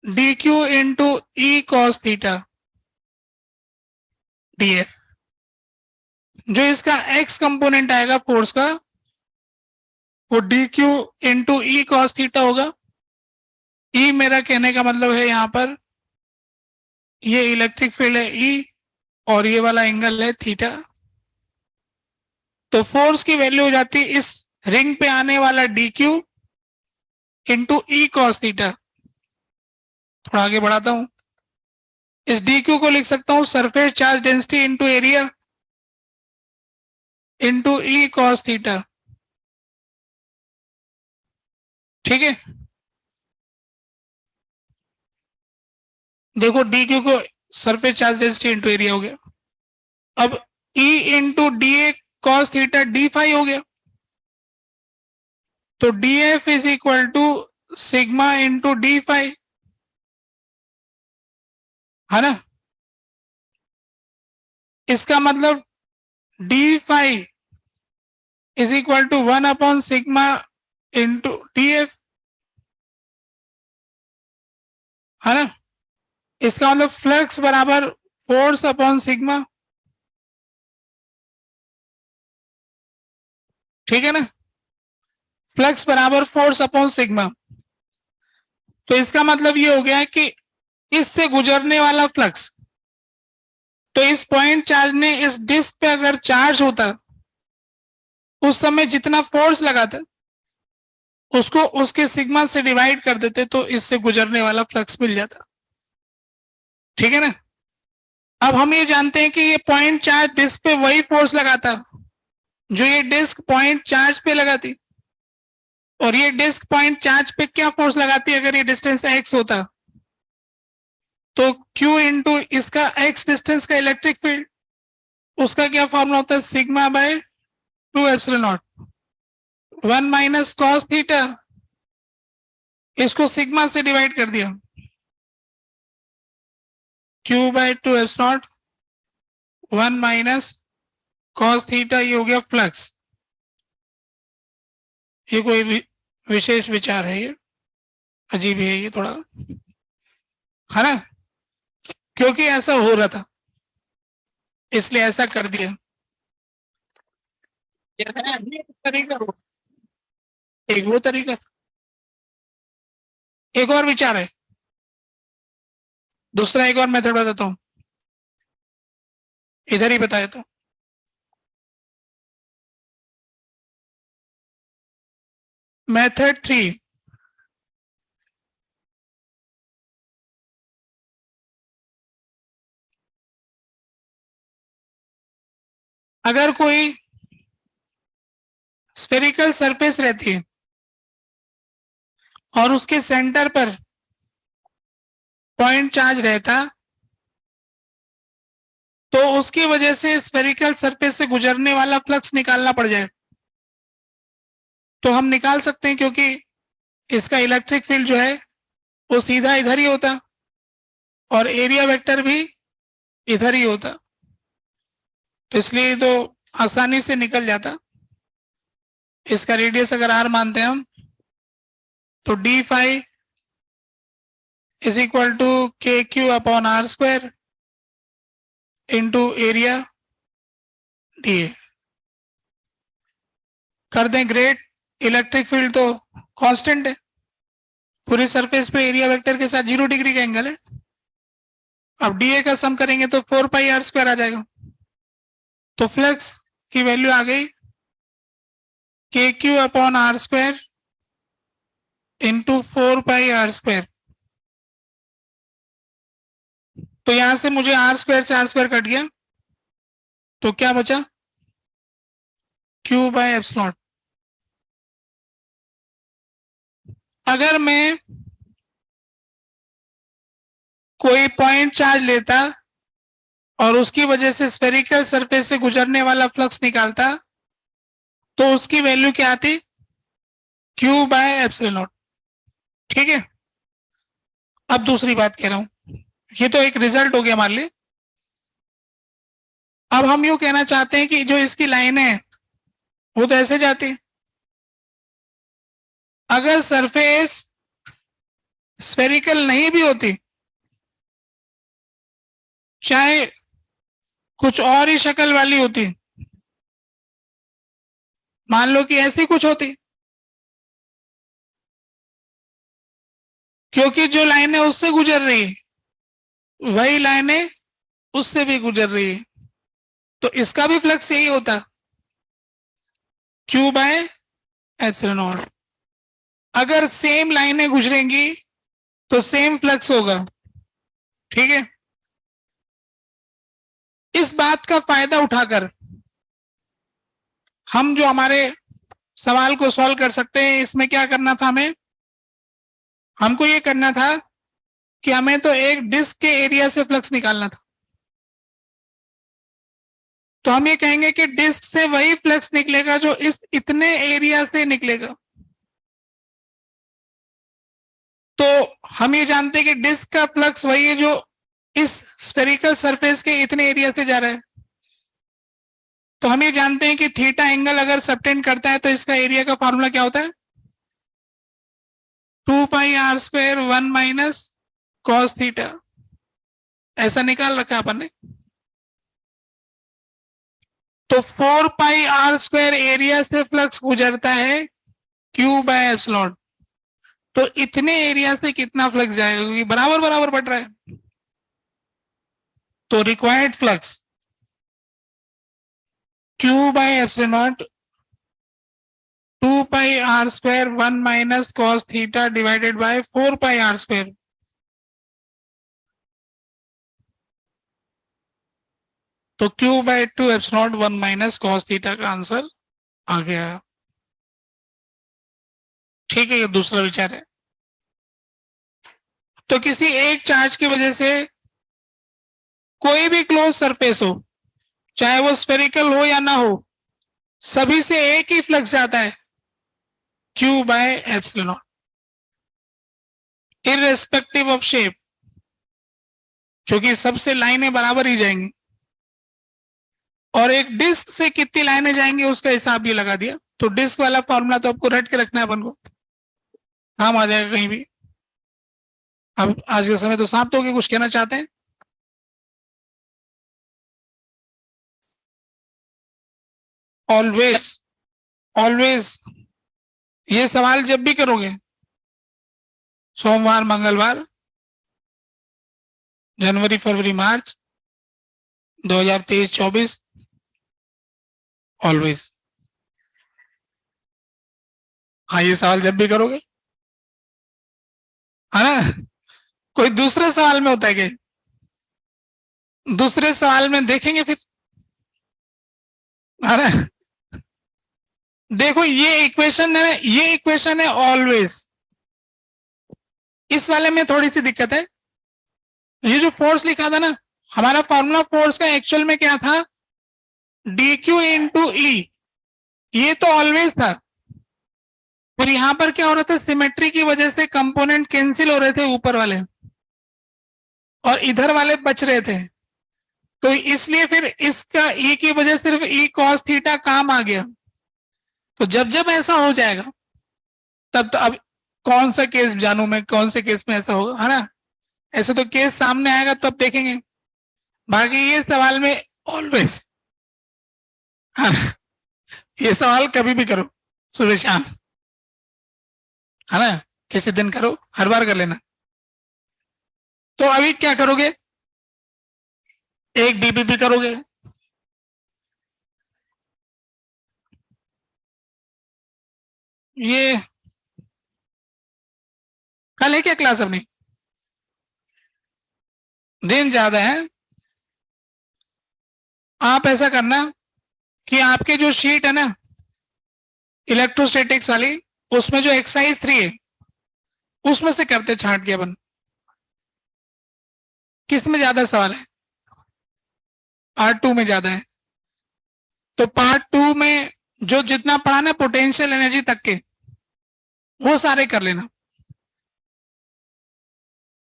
dq into E cos theta df। जो इसका x कंपोनेंट आएगा फोर्स का वो dq into E cos theta होगा। ई मेरा कहने का मतलब है यहाँ पर ये इलेक्ट्रिक फील्ड है ई और ये वाला एंगल है थीटा। तो फोर्स की वैल्यू हो जाती है इस रिंग पे आने वाला dq into E cos theta. थोड़ा आगे बढ़ाता हूं, इस dq को लिख सकता हूं surface charge density into area into E cos theta, ठीक है। देखो dq को surface charge density into area हो गया, अब E into d A cos theta d phi हो गया, तो d F is equal to sigma into d phi, है ना। इसका मतलब d phi is equal to 1 sigma into d F, है ना। इसका मतलब फ्लक्स बराबर फोर्स अपॉन सिग्मा, ठीक है ना, फ्लक्स बराबर फोर्स अपॉन सिग्मा। तो इसका मतलब ये हो गया कि इससे गुजरने वाला फ्लक्स, तो इस पॉइंट चार्ज ने इस डिस्क पे अगर चार्ज होता उस समय जितना फोर्स लगा था उसको उसके सिग्मा से डिवाइड कर देते तो इससे गुजरने वाला फ्लक्स मिल जाता, ठीक है ना। अब हम ये जानते हैं कि ये पॉइंट चार्ज डिस्क पे वही फोर्स लगाता जो ये डिस्क पॉइंट चार्ज पे लगाती, और ये डिस्क पॉइंट चार्ज पे क्या फोर्स लगाती अगर ये डिस्टेंस x होता, तो Q इंटू इसका x डिस्टेंस का इलेक्ट्रिक फील्ड, उसका क्या फॉर्मूला होता है sigma bye 2 epsilon not 1 minus cos theta, इसको सिग्मा से डिवाइड कर दिया, Q/2 epsilon not 1 minus cos theta, ये हो गया फ्लक्स। ये कोई विशेष विचार है, ये अजीब है ये थोड़ा, है ना, क्योंकि ऐसा हो रहा था इसलिए ऐसा कर दिया। ये है ये तरीका, एक वो तरीका था। एक और विचार है, दूसरा एक और मेथड बताता हूं, इधर ही बताया था। मेथड 3, अगर कोई स्फेरिकल सरफेस रहती है और उसके सेंटर पर पॉइंट चार्ज रहता, तो उसकी वजह से स्फेरिकल सरफेस से गुजरने वाला फ्लक्स निकालना पड़ जाए। तो हम निकाल सकते हैं, क्योंकि इसका इलेक्ट्रिक फील्ड जो है वो सीधा इधर ही होता और एरिया वेक्टर भी इधर ही होता, तो इसलिए तो आसानी से निकल जाता। इसका रेडियस अगर आर मानते हैं हम, तो d phi is equal to k q upon r square into area d A. कर दें ग्रेड, इलेक्ट्रिक फील्ड तो कांस्टेंट है, पूरी सरफेस पे एरिया वेक्टर के साथ 0 डिग्री का एंगल है। अब डी ए का सम करेंगे तो 4 पाई आर स्क्वायर आ जाएगा। तो फ्लक्स की वैल्यू आ गई k q upon r square into 4 pi r square. तो यहां से मुझे आर स्क्वायर से आर स्क्वायर कट गया, तो क्या बचा, क्यू बाय एप्सिलॉन। अगर मैं कोई पॉइंट चार्ज लेता और उसकी वजह से स्फेरिकल सरफेस से गुजरने वाला फ्लक्स निकालता, तो उसकी वैल्यू क्या आती, क्यू बाय एप्सिलॉन। ठीक है। अब दूसरी बात कह रहा हूं, ये तो एक रिजल्ट हो गया मान ली। अब हम यूं कहना चाहते हैं कि जो इसकी लाइन है वो तो ऐसे जाती, अगर सरफेस स्फेरिकल नहीं भी होती, चाहे कुछ और ही शक्ल वाली होती, मान लो कि ऐसी कुछ होती, क्योंकि जो लाइनें उससे गुजर रही है वही लाइनें उससे भी गुजर रही है, तो इसका भी फ्लक्स यही होता, क्यू बाय एप्सिलॉन नॉट। अगर सेम लाइनें गुजरेंगी तो सेम फ्लक्स होगा। ठीक है। इस बात का फायदा उठाकर हम जो हमारे सवाल को सॉल्व कर सकते हैं, इसमें क्या करना था हमें, हमको ये करना था कि हमें तो एक डिस्क के एरिया से फ्लक्स निकालना था। तो हम ये कहेंगे कि डिस्क से वही फ्लक्स निकलेगा जो इस इतने एरिया से निकलेगा। तो हम ये जानते हैं कि डिस्क का फ्लक्स वही है जो इस स्फेरिकल सरफेस के इतने एरिया से जा रहा है। तो हम ये जानते हैं कि थीटा एंगल अगर सबटेंड करता है तो इसका एरिया का फॉर्मूला क्या होता है, 2 pi r square 1 minus cos theta, ऐसा निकाल रखा है अपन ने। तो 4 पाई आर स्क्वायर एरिया से फ्लक्स गुजरता है क्यू बाय एप्सिलॉन, तो इतने एरिया से कितना फ्लक्स जाएगा, क्योंकि बराबर बराबर बढ़ रहा है। तो required flux q by epsilon naught 2 pi r square 1 minus cos theta divided by 4 pi r square. तो q by 2 epsilon 1 minus cos theta का आंसर आ गया। ठीक है, ये दूसरा विचार है। तो किसी एक चार्ज की वजह से कोई भी क्लोज सरफेस हो, चाहे वो स्फेरिकल हो या ना हो, सभी से एक ही फ्लक्स जाता है, Q by epsilon, irrespective of shape, क्योंकि सबसे लाइनें बराबर ही जाएंगी। और एक डिस्क से कितनी लाइनें जाएंगी उसका हिसाब भी लगा दिया। तो डिस्क वाला फॉर्मूला तो आपको रट के रखना है अपन को, काम आ जाएगा कहीं भी। अब आज के समय तो समाप्त हो गए, कुछ कहना चाहते हैं? ऑलवेज ऑलवेज, ये सवाल जब भी करोगे, सोमवार, मंगलवार, जनवरी, फरवरी, मार्च 2023-24, ऑलवेज। हाँ, ये सवाल जब भी करोगे, है ना। कोई दूसरे सवाल में होता है क्या? दूसरे सवाल में देखेंगे फिर, है ना। देखो ये इक्वेशन है, ये इक्वेशन है ऑलवेज। इस वाले में थोड़ी सी दिक्कत है। ये जो फोर्स लिखा था ना, हमारा फॉर्मूला फोर्स का एक्चुअल में क्या था, डी क्यू इंटू ई, ये तो ऑलवेज था। और यहां पर क्या हो रहा था, सिमेट्री की वजह से कंपोनेंट कैंसिल हो रहे थे ऊपर वाले, और इधर वाले बच रहे थे। तो इसलिए फिर इसका ई की वजह सिर्फ ई कॉस थीटा काम आ गया। तो जब जब ऐसा हो जाएगा, तब तो अब कौन सा केस जानू मैं, कौन से केस में ऐसा होगा, है ना। ऐसे तो केस सामने आएगा तब देखेंगे। बाकी ये सवाल में ऑलवेज, है ना, ये सवाल कभी भी करो, सुबह शाम, है ना, किसी दिन करो, हर बार कर लेना। तो अभी क्या करोगे, एक डीपीपी करोगे, ये कल है क्या क्लास अपनी, दिन ज्यादा है। आप ऐसा करना कि आपके जो शीट है ना इलेक्ट्रोस्टैटिक्स वाली, उसमें जो एक्सरसाइज 3 है, उसमें से करते छांट के अपन, किस में ज्यादा सवाल है, पार्ट 2 में ज्यादा है। तो पार्ट 2 में जो जितना पढ़ा ना पोटेंशियल एनर्जी तक के, वो सारे कर लेना।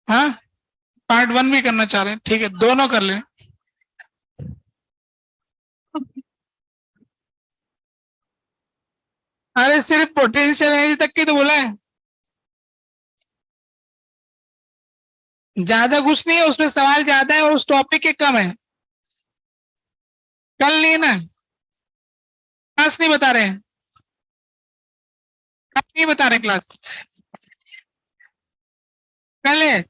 हाँ, पार्ट 1 भी करना चाह रहे हैं, ठीक है, दोनों कर लेना। अरे सिर्फ पोटेंशियल एनर्जी तक की तो बोला है, ज्यादा कुछ नहीं है उसमें, सवाल ज्यादा है और उस टॉपिक के कम है। कल नहीं है ना, क्लास नहीं बता रहे हैं, कल नहीं बता रहे क्लास, कल है।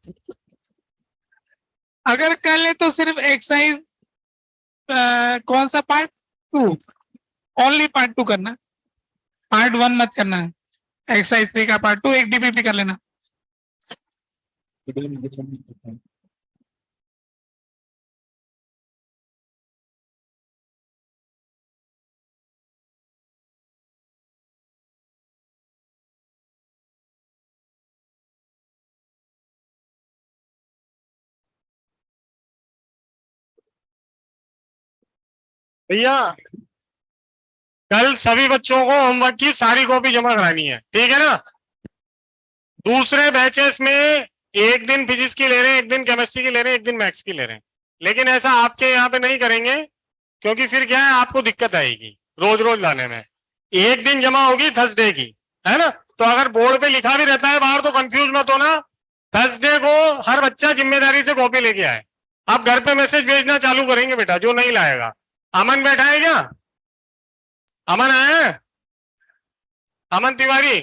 अगर कल है तो सिर्फ एक्सरसाइज, कौन सा पार्ट 2, ओनली पार्ट 2 करना, पार्ट 1 मत करना है। एक्सरसाइज 3 का पार्ट 2 एक डीपीपी कर लेना। भैया कल सभी बच्चों को होमवर्क की सारी कॉपी जमा करानी है, ठीक है ना। दूसरे बैचेस में एक दिन फिजिक्स की ले रहे हैं, एक दिन केमिस्ट्री की ले रहे हैं, एक दिन मैथ्स की ले रहे हैं, लेकिन ऐसा आपके यहाँ पे नहीं करेंगे, क्योंकि फिर क्या है, आपको दिक्कत आएगी रोज रोज लाने में। एक दिन जमा होगी थर्सडे की, है ना। तो अगर बोर्ड पे लिखा भी रहता है बाहर तो कंफ्यूज मत होना, थर्सडे को हर बच्चा जिम्मेदारी से कॉपी लेके आए। आप घर पे मैसेज भेजना चालू करेंगे बेटा, जो नहीं लाएगा। अमन बैठा है क्या, अमन आया है, अमन तिवारी।